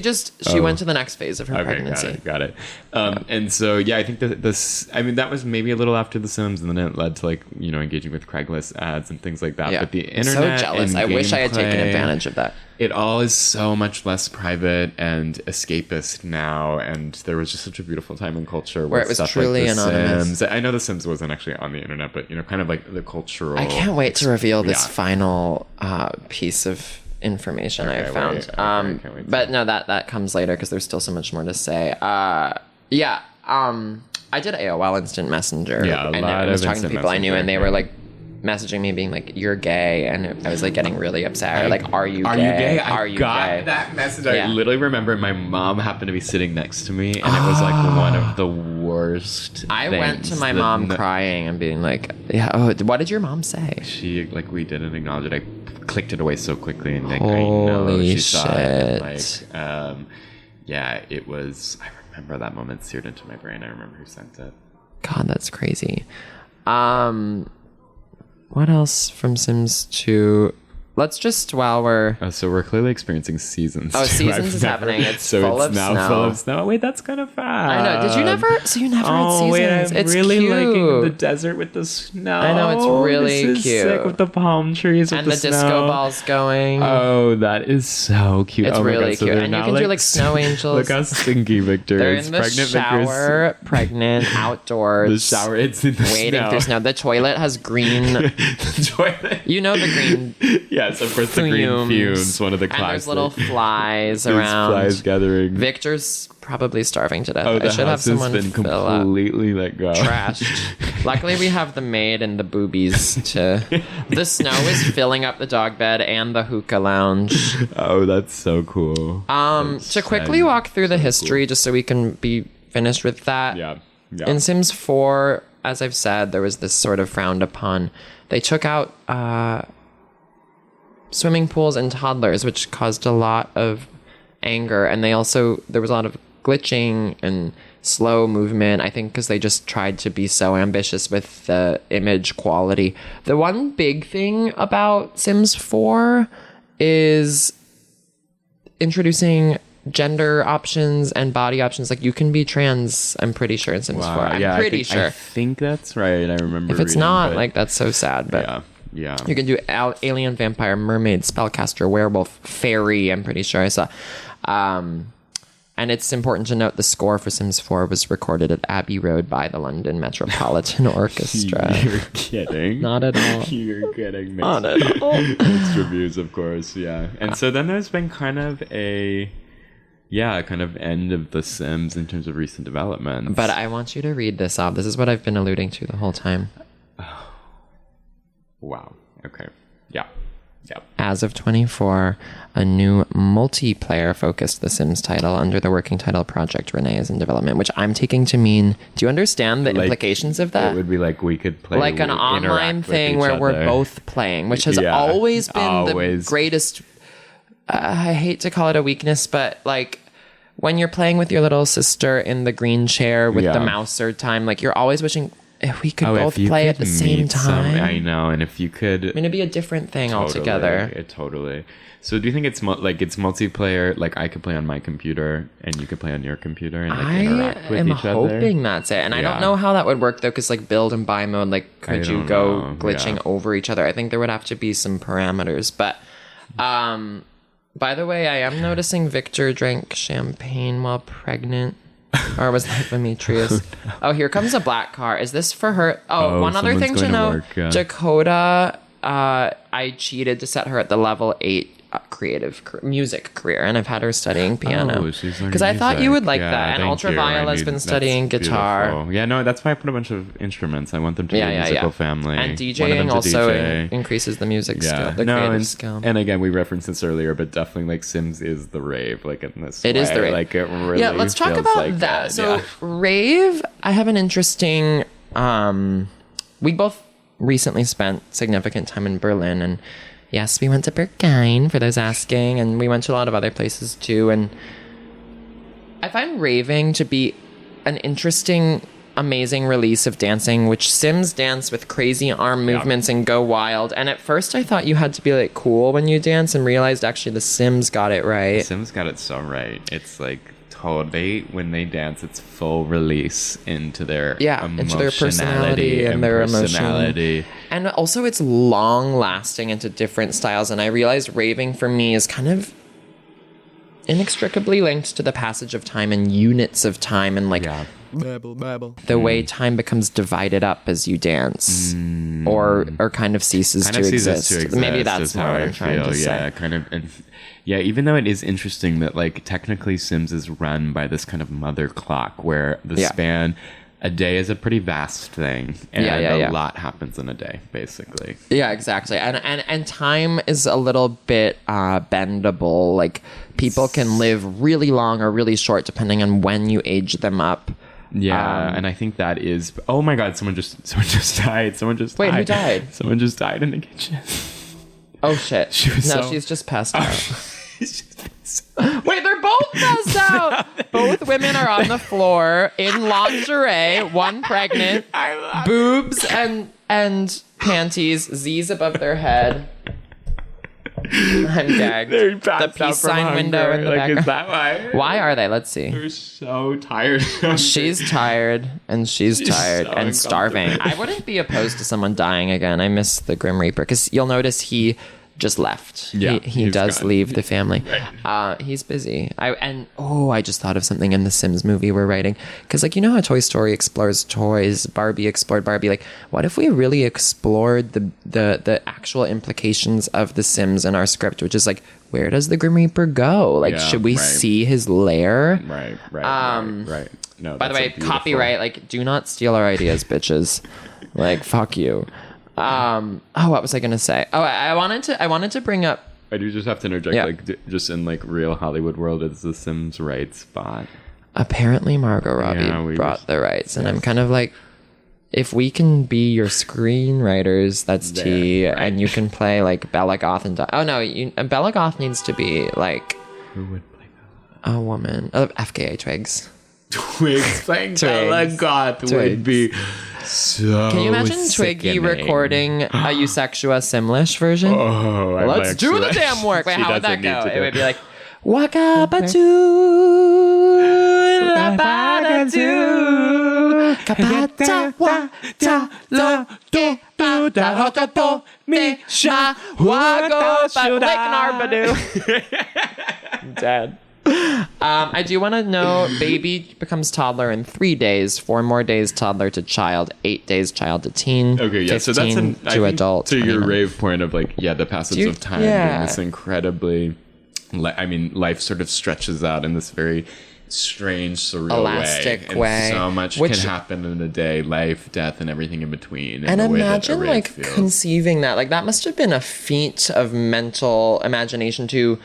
went to the next phase of her pregnancy. Got it. And so I think that was maybe a little after The Sims, and then it led to like engaging with Craigslist ads and things like that. Yeah. But the internet, so jealous. I wish I had taken advantage of that. It all is so much less private and escapist now, and there was just such a beautiful time in culture where it was truly like anonymous. Sims. I know The Sims wasn't actually on the internet, but kind of like the cultural. I can't wait to reveal this final piece of information I found. Can't wait but no, that comes later because there's still so much more to say. I did AOL Instant Messenger. Yeah, and I was talking to people I knew, and they were like messaging me being like, you're gay, and I was like getting really upset. Like, are you gay? I got that message. I literally remember my mom happened to be sitting next to me, and it was like one of the worst I went to my mom crying and being like, what did your mom say? She we didn't acknowledge it. I clicked it away so quickly, and like, Holy I know she shit. saw it. And, it was. I remember that moment seared into my brain. I remember who sent it. God, that's crazy. What else from Sims 2? Let's just, while we're... Oh, so we're clearly experiencing seasons. Oh, Seasons is happening. It's full of snow. Full of snow. Wait, that's kind of fast. I know. Did you never... So you never had Seasons. Wait, I'm it's really cute. liking the desert with the snow. I know, it's really this is cute. Sick with the palm trees with and the snow. Disco balls going. Oh, that is so cute. It's really cute. And you can do snow angels. Look how stinky Victor is. They're in the shower, pregnant, outdoors. The shower, it's in the waiting snow. through snow. The toilet has green... the toilet. You know the green... Yes, of course, the green fumes, one of the classics. And there's little flies around. Flies gathering. Victor's probably starving to death. Oh, I should have someone been fill up. Completely let go. Trashed. Luckily, we have the maid and the boobies to... The snow is filling up the dog bed and the hookah lounge. Oh, that's so cool. To quickly walk through the history, just so we can be finished with that. Yeah. In Sims 4... as I've said, there was this sort of frowned upon. They took out swimming pools and toddlers, which caused a lot of anger. And there was a lot of glitching and slow movement, I think, because they just tried to be so ambitious with the image quality. The one big thing about Sims 4 is introducing gender options and body options. Like, you can be trans, I'm pretty sure, in Sims 4. I'm pretty sure. I think that's right. I remember if it's not, like, that's so sad. But yeah. You can do alien, vampire, mermaid, spellcaster, werewolf, fairy, I'm pretty sure I saw. And it's important to note the score for Sims 4 was recorded at Abbey Road by the London Metropolitan Orchestra. You're kidding. Not at all. You're kidding. Not at all. Mixed reviews, of course, yeah. And so then there's been kind of end of The Sims in terms of recent developments. But I want you to read this off. This is what I've been alluding to the whole time. Wow. Okay. Yeah. Yep. As of 24, a new multiplayer-focused The Sims title under the working title Project Renee is in development, which I'm taking to mean, do you understand the implications of that? It would be like we could play like an online thing where we're both playing, which has always been the greatest... I hate to call it a weakness, but like when you're playing with your little sister in the green chair with the mouser time, like you're always wishing... If we could both play at the same time. I know, and if you could... I mean, it'd be a different thing altogether. Totally. So do you think it's multiplayer, like I could play on my computer and you could play on your computer and like interact with each other? I'm hoping that's it. And I don't know how that would work though, because like build and buy mode, like could you go glitching over each other? I think there would have to be some parameters. But by the way, I am noticing Victor drank champagne while pregnant. Or was that Demetrius? Oh, here comes a black car. Is this for her? Oh, one other thing to note. Dakota, I cheated to set her at the level 8 creative music career, and I've had her studying piano. Because I thought you would like that. And Ultraviolet has been studying guitar. Beautiful. Yeah, no, that's why I put a bunch of instruments. I want them to be a musical family. And DJing also increases the music skill, the creative skill. And again, we referenced this earlier, but definitely like Sims is the rave, like in this It is the rave. Like it really let's talk about like that. So rave, I have an interesting, we both recently spent significant time in Berlin, and yes, we went to Berghain, for those asking, and we went to a lot of other places too. And I find raving to be an interesting, amazing release of dancing, which Sims dance with crazy arm movements and go wild. And at first I thought you had to be like cool when you dance, and realized actually the Sims got it right. The Sims got it so right. It's like totally, when they dance, it's full release into their into their personality and their emotion. And also it's long lasting into different styles. And I realized raving for me is kind of inextricably linked to the passage of time and units of time, and like the way time becomes divided up as you dance, or kind of ceases to exist. Maybe that's what I'm trying to say. Even though it is interesting that like technically Sims is run by this kind of mother clock, where the span, a day is a pretty vast thing, and a lot happens in a day, basically. Yeah, exactly. And time is a little bit bendable. Like people can live really long or really short depending on when you age them up. Yeah, and I think that is... Oh my god, someone just died. Wait, who died? Someone just died in the kitchen. Oh shit. She's just passed out. Wait, they're both passed out. Both women are on the floor in lingerie, one pregnant, boobs and panties, Z's above their head. I'm gagged. They're the peace sign window in the background. Is that why? Why are they? Let's see. They're so tired. She's tired, and she's tired, and starving. I wouldn't be opposed to someone dying again. I miss the Grim Reaper, because you'll notice he just left. Yeah, he does leave the family. Right. He's busy. I just thought of something in the Sims movie we're writing, because like, you know how Toy Story explores toys, Barbie explored Barbie. Like, what if we really explored the actual implications of the Sims in our script, which is like, where does the Grim Reaper go? Like, should we see his lair? Right. No. By the way, copyright. Like, do not steal our ideas, bitches. Like, fuck you. What was I gonna say? I wanted to bring up... I do just have to interject, like, just in, like, real Hollywood world, it's the Sims right spot. Apparently Margot Robbie brought the rights, and I'm kind of like, if we can be your screenwriters, that's T, right. And you can play like Bella Goth and Bella Goth needs to be like who would play Bella? A woman. FKA Twigs. Twigs playing Bella Goth would be so. Can you imagine Twiggy recording a Eusexua Simlish version? Oh, let's do the damn work. Wait, how would that go? It would be like Wakabatu, Labadatu, Kapata, Wata, Lo, Do, Bada, Hotapo, Misha, Wago, Batliknarbadu. Dead. I do want to know, baby becomes toddler in 3 days, 4 more days toddler to child, 8 days child to teen, okay, yeah, 15 so that's to adult. To your rave point of like, the passage of time being this incredibly, life sort of stretches out in this very strange, surreal elastic way. So much can happen in a day, life, death, and everything in between. And imagine like conceiving that. Like that must have been a feat of mental imagination to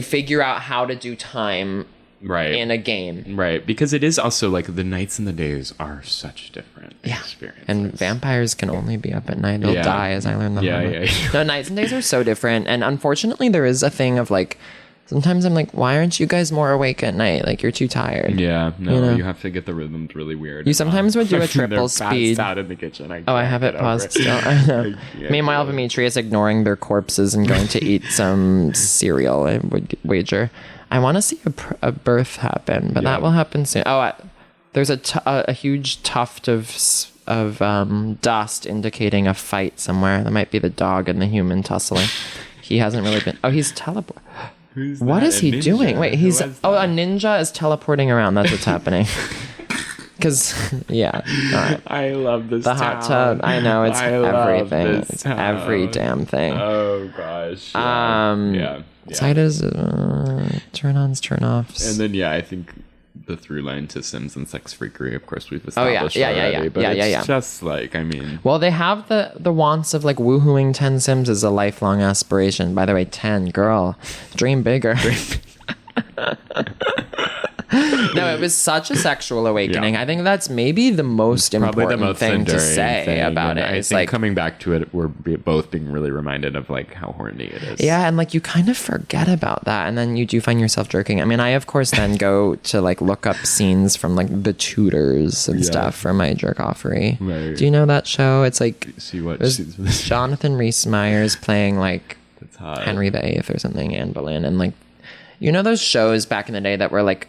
figure out how to do time in a game. Right. Because it is also like the nights and the days are such different experiences. And vampires can only be up at night. They'll die, as I learned the hard way. No, nights and days are so different. And unfortunately, there is a thing of like, sometimes I'm like, why aren't you guys more awake at night? Like, you're too tired. Yeah, no, you have to get the rhythms really weird. You sometimes would do a triple speed. Out in the kitchen. I have it paused still. I know. Meanwhile, Dimitri is ignoring their corpses and going to eat some cereal, I would wager. I want to see a birth happen, but that will happen soon. There's a huge tuft of dust indicating a fight somewhere. That might be the dog and the human tussling. He hasn't really been... Oh, he's teleporting. What is he doing? Wait, a ninja is teleporting around. That's what's happening. Because, I love this hot tub. I know, it's everything. It's every damn thing. Oh, gosh. Citas, turn-ons, turn-offs. And then, I think the through line to Sims and sex freakery, of course, we've established already. But it's just like, Well, they have the wants of like woohooing 10 Sims as a lifelong aspiration. By the way, 10, girl, dream bigger. No, it was such a sexual awakening. Yeah. I think that's maybe the most important thing to say about it. I think like coming back to it, we're both being really reminded of like how horny it is. Yeah, and like you kind of forget about that, and then you do find yourself jerking. I mean, I of course then go to like look up scenes from like The Tudors and stuff for my jerk-offery. Right. Do you know that show? It's like Jonathan Rhys Meyers playing like Henry VIII or something, Anne Boleyn, and like you know those shows back in the day that were like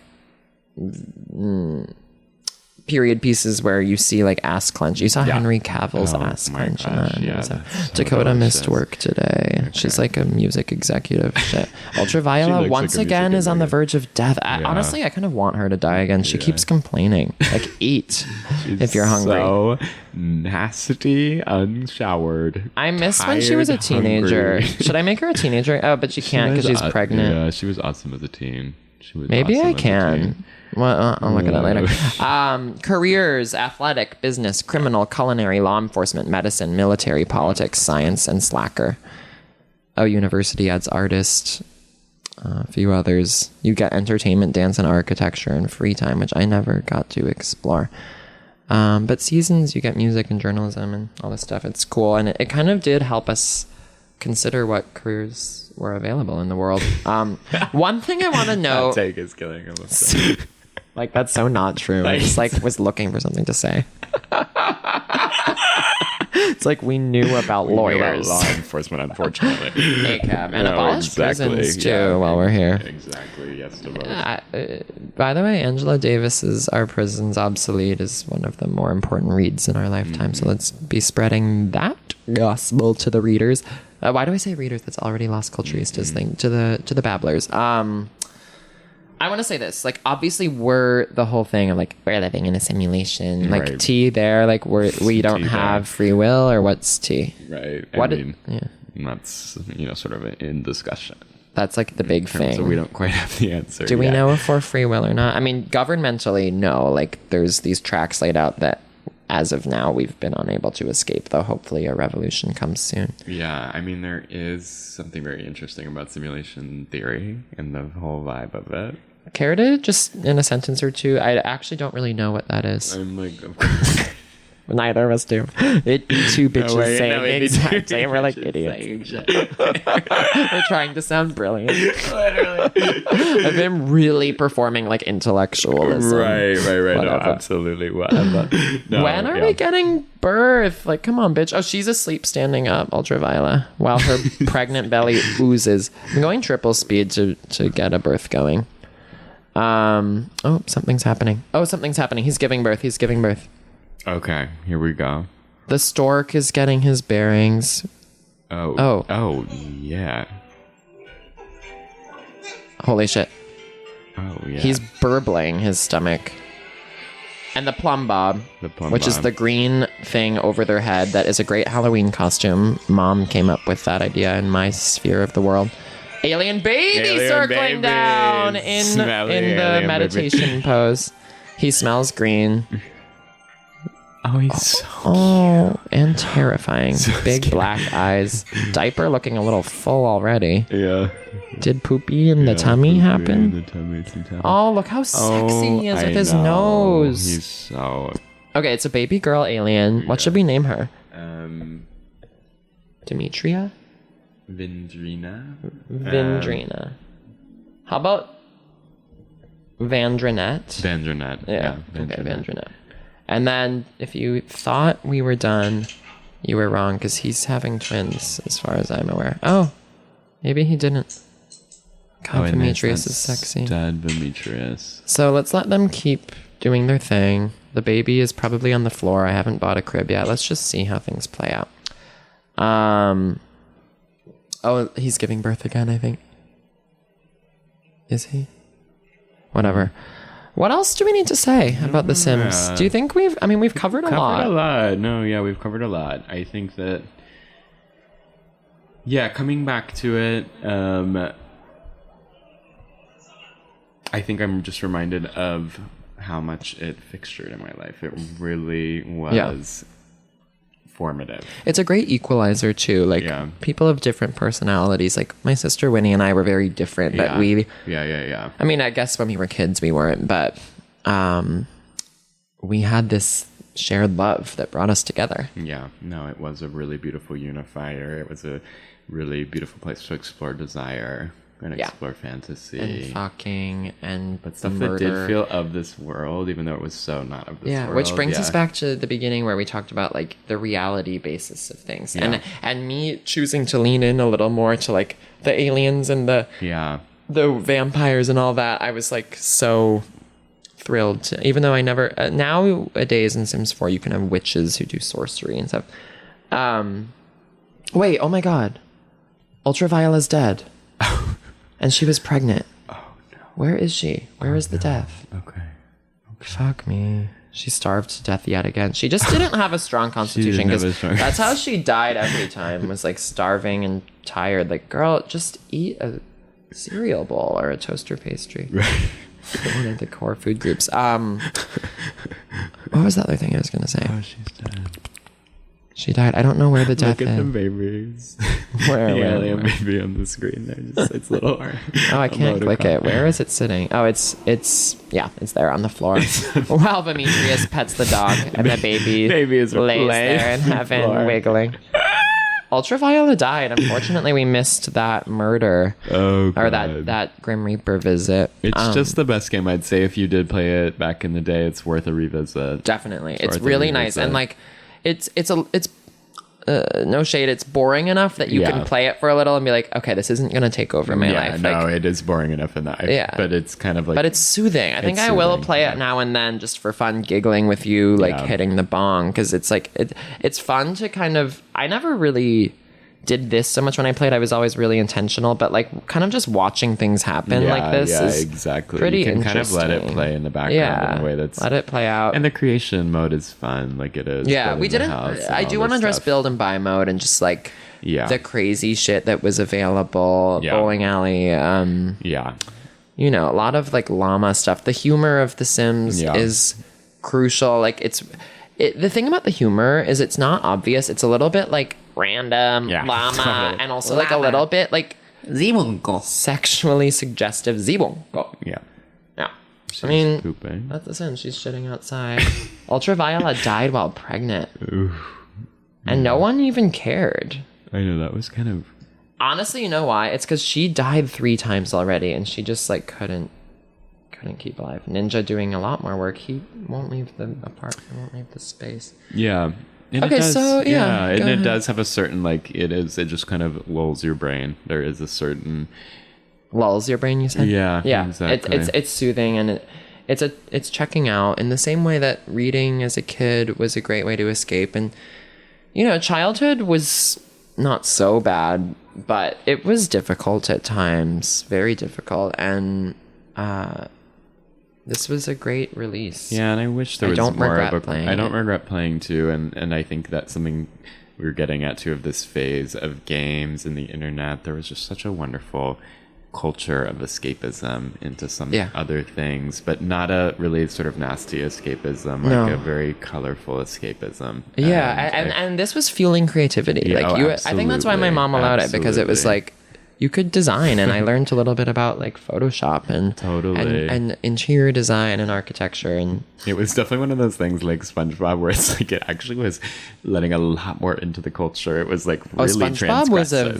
period pieces where you see like ass clench. You saw Henry Cavill's ass clench in that. Dakota missed work today. Okay. She's like a music executive. Shit. Ultraviolet once again is on the verge of death. Honestly, I kind of want her to die again. She keeps complaining. Like, eat if you're hungry. So nasty, unshowered. I miss when she was a teenager. Should I make her a teenager? Oh, but she can't because she's pregnant. Yeah, she was awesome as a teen. Maybe I can. Well, I'll look at that later. Careers: athletic, business, criminal, culinary, law enforcement, medicine, military, politics, science, and slacker. Oh, university adds artist. A few others. You get entertainment, dance, and architecture, and free time, which I never got to explore. But seasons, you get music and journalism and all this stuff. It's cool, and it kind of did help us consider what careers were available in the world. One thing I want to know... That take is killing him. Like, that's so not true. I just, like, was looking for something to say. It's like we knew about lawyers. Law enforcement, unfortunately. ACAB. And abolished prisons, too, while we're here. Exactly, yes to both. By the way, Angela Davis's Our Prisons Obsolete is one of the more important reads in our lifetime, so let's be spreading that gospel to the readers. Why do I say readers? That's already Las Culturistas thing. To the babblers. I want to say this. Like, obviously, we're the whole thing of like we're living in a simulation. Like T there. Like we don't have free will, or what's T? Right. That's sort of in discussion. That's like the big thing. So we don't quite have the answer. Do we know if we're free will or not? I mean, governmentally, no. Like, there's these tracks laid out that, as of now, we've been unable to escape, though hopefully a revolution comes soon. Yeah, I mean, there is something very interesting about simulation theory and the whole vibe of it. Care to just, in a sentence or two, I actually don't really know what that is. I'm like, of course. Neither of us do. It'd be two bitches saying the exact same. We're like idiots. We're trying to sound brilliant. Literally. I've been really performing like intellectualism. Right. No, absolutely. Whatever. No, when are we getting birth? Like, come on, bitch. Oh, she's asleep standing up, Ultraviolet, while her pregnant belly oozes. I'm going triple speed to get a birth going. Oh, something's happening. He's giving birth. Okay, here we go. The stork is getting his bearings. Oh, yeah. Holy shit. Oh, yeah. He's burbling his stomach. And the plumb bob, which is the green thing over their head that is a great Halloween costume. Mom came up with that idea in my sphere of the world. Alien baby circling down in the meditation pose. He smells green. Oh, he's so and terrifying. So big scary. Black eyes. Diaper looking a little full already. Yeah. Did poopy in the tummy happen? Oh, look how sexy he is with his nose. He's so... Okay, it's a baby girl alien. What should we name her? Demetria? Vindrina. How about Vandrinette? Yeah. Okay, Vandrinette. And then if you thought we were done, you were wrong because he's having twins as far as I'm aware. Oh, maybe he didn't. God, Demetrius is sexy. Dad Demetrius. So let's let them keep doing their thing. The baby is probably on the floor. I haven't bought a crib yet. Let's just see how things play out. Oh, he's giving birth again, I think. Is he? Whatever. What else do we need to say about The Sims? Do you think we've covered a lot. No, yeah, we've covered a lot. I think that, yeah, coming back to it, I think I'm just reminded of how much it fixtured in my life. It really was formative. It's a great equalizer too. Like people have different personalities. Like my sister Winnie and I were very different, but we I mean, I guess when we were kids we weren't, but we had this shared love that brought us together. Yeah, no, it was a really beautiful unifier. It was a really beautiful place to explore desire and explore fantasy and fucking and but stuff that did feel of this world, even though it was so not of this world. Which brings us back to the beginning where we talked about like the reality basis of things, and me choosing to lean in a little more to like the aliens and the vampires and all that. I was like so thrilled to, even though I never nowadays in Sims 4 you can have witches who do sorcery and stuff. Wait, oh my god, Ultraviolet's dead. And she was pregnant. Oh no. Where is she? Where is the death? Okay. Fuck me. She starved to death yet again. She just didn't have a strong constitution because that's how she died every time, was like starving and tired. Like, girl, just eat a cereal bowl or a toaster pastry. Right. One of the core food groups. What was the other thing I was going to say? Oh, she's dead. She died. I don't know where the death is. Look at the babies. Where? Alien baby on the screen there. Just its little arm. Oh, I can't click it. Where is it sitting? Oh, it's there on the floor. While Demetrius pets the dog and the baby lays there in heaven wiggling. Ultraviolet died. Unfortunately, we missed that murder. Oh, God. Or that Grim Reaper visit. It's just the best game, I'd say. If you did play it back in the day, it's worth a revisit. Definitely. It's really nice. And like, it's no shade, it's boring enough that you can play it for a little and be like, okay, this isn't going to take over my life. No, like, it is boring enough in that. But it's kind of like... But it's soothing. I think I will play it now and then just for fun, giggling with you, like hitting the bong. Because it's like, it's fun to kind of... I never really did this so much when I played. I was always really intentional, but like kind of just watching things happen like this is exactly. Pretty you can interesting. kind of let it play in the background in a way that's... let it play out. And the creation mode is fun, like it is. Yeah, we didn't... I do want to address build and buy mode and just like the crazy shit that was available. Bowling alley. You know, a lot of like llama stuff. The humor of The Sims is crucial. Like the thing about the humor is it's not obvious. It's a little bit like random llama and also like a little bit like Zibungo. sexually suggestive zibungo. She's pooping. That's the sense. She's shitting outside. Ultraviolet died while pregnant. And no one even cared. I know, that was kind of... Honestly, you know why? It's because she died 3 times already, and she just, like, couldn't keep alive. Ninja doing a lot more work. He won't leave the apartment, won't leave the space. Yeah. And okay, and it does have a certain, like, it just kind of lulls your brain. There is a certain... Lulls your brain, you said? Yeah. Exactly. It's soothing, and it's checking out in the same way that reading as a kid was a great way to escape. And, childhood was not so bad, but it was difficult at times, very difficult. And, this was a great release. Yeah, and I wish there was more of a... I don't regret playing too, and I think that's something we were getting at too of this phase of games and the internet. There was just such a wonderful culture of escapism into some other things, but not a really sort of nasty escapism, like a very colorful escapism. Yeah, and this was fueling creativity. I think that's why my mom allowed it, because it was like, you could design, and I learned a little bit about like Photoshop and interior design and architecture, and it was definitely one of those things like SpongeBob, where it's like it actually was letting a lot more into the culture. It was like really SpongeBob was a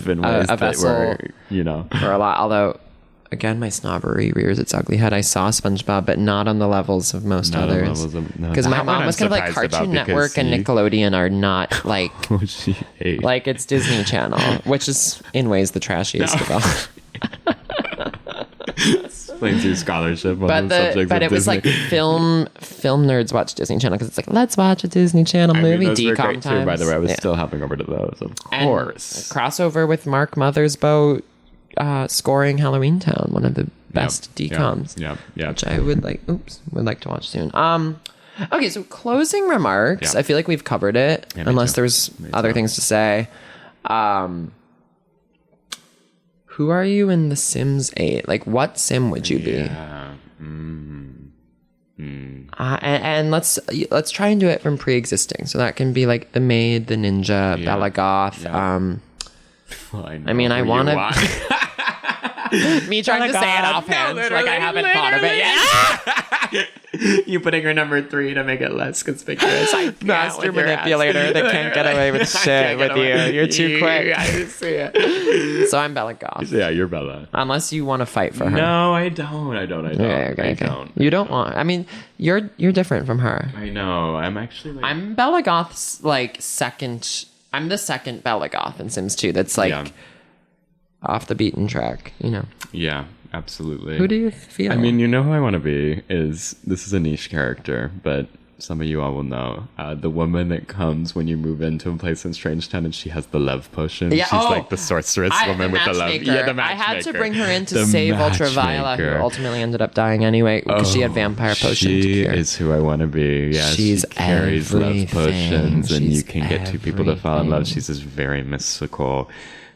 vessel, for a lot. Although, again, my snobbery rears its ugly head. I saw SpongeBob, but not on the levels of most others. Because my mom was kind of like Cartoon Network and Nickelodeon are not like like it's Disney Channel, which is in ways the trashiest of all. Explains your scholarship on the subject. But it was like film nerds watch Disney Channel, because it's like, let's watch a Disney Channel movie. Those were great times. too, by the way. I was still hopping over to those, of course. And crossover with Mark Mothersbaugh scoring Halloween Town, one of the best DComs. Yeah. Which I would like to watch soon. Okay, so closing remarks. I feel like we've covered it, unless there's other things to say. Who are you in The Sims 8? Like, what sim would you be? And let's try and do it from pre-existing. So that can be like the maid, the ninja, Bella Goth. I want to... Me trying to say it offhand, like I haven't thought of it yet. You putting your number 3 to make it less conspicuous. Master manipulator that can't get away with shit with you. You're too quick. I see it. So I'm Bella Goth. Yeah, you're Bella. Unless you want to fight for her. No, I don't. Okay. You don't want... I mean, you're different from her. I know. I'm actually like... I'm Bella Goth's like second... I'm the second Bella Goth in Sims 2 that's like off the beaten track, Yeah, absolutely. Who do you feel? I mean, who I want to be is... This is a niche character, but some of you all will know. The woman that comes when you move into a place in Strangetown, and she has the love potion. Yeah, she's like the sorceress woman with the love. Yeah, the matchmaker. I had to bring her in to save Ultraviolet, who ultimately ended up dying anyway, because she had vampire potion to cure. She is who I want to be. Yeah, she carries love potions, and you can get two people to fall in love. She's this very mystical,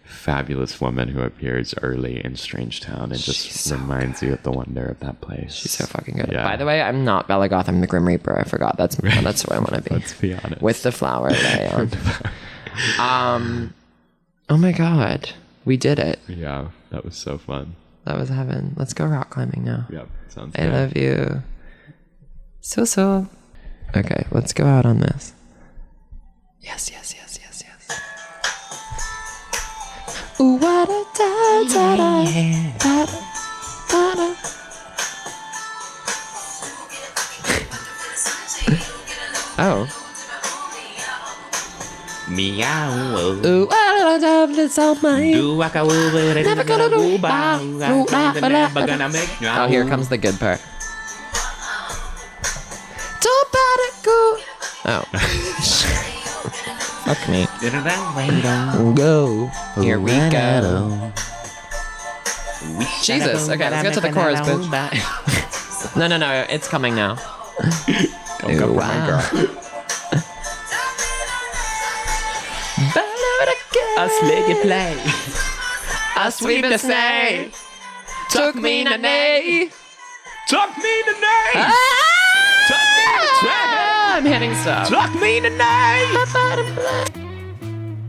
fabulous woman who appears early in Strangetown and just reminds you of the wonder of that place. She's so fucking good. Yeah. By the way, I'm not Bella Goth. I'm the Grim Reaper. I forgot. That's who I want to be. Let's be honest. With the flower layout. Oh my god, we did it. Yeah, that was so fun. That was heaven. Let's go rock climbing now. Yep, sounds good. I love you. So. Okay, let's go out on this. Yes. Ooh, what a da-da-da-da. Oh. Meow. Ooh, what a da-da-da-da. All mine. Never gonna do. Oh, here comes the good part. Don't better go. Oh. Fuck me. Go. Here we go. Jesus. Okay, let's get to the chorus, bitch. No. It's coming now. Don't go for my girl. A sliggy play. A sweet to say. Took me to nay. I'm hitting stuff. Took me tonight.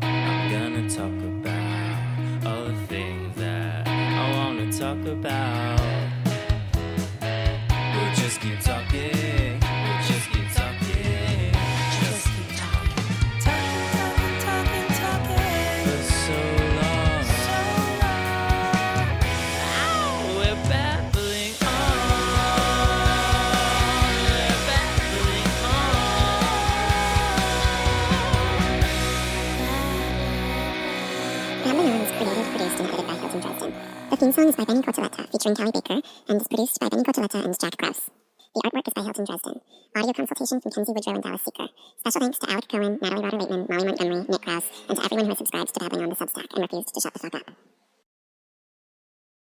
I'm gonna talk about all the things that I wanna talk about. Would Noah was created, produced, and edited by Hilton Dresden. The theme song is by Benny Coltoletta, featuring Callie Baker, and is produced by Benny Coltoletta and Jack Kraus. The artwork is by Hilton Dresden. Audio consultation from Kenzie Woodrow and Dallas Seeker. Special thanks to Alec Cohen, Natalie Rotter-Laitman, Molly Montgomery, Nick Krause, and to everyone who has subscribed to Babbling on the Substack and refused to shut the fuck up.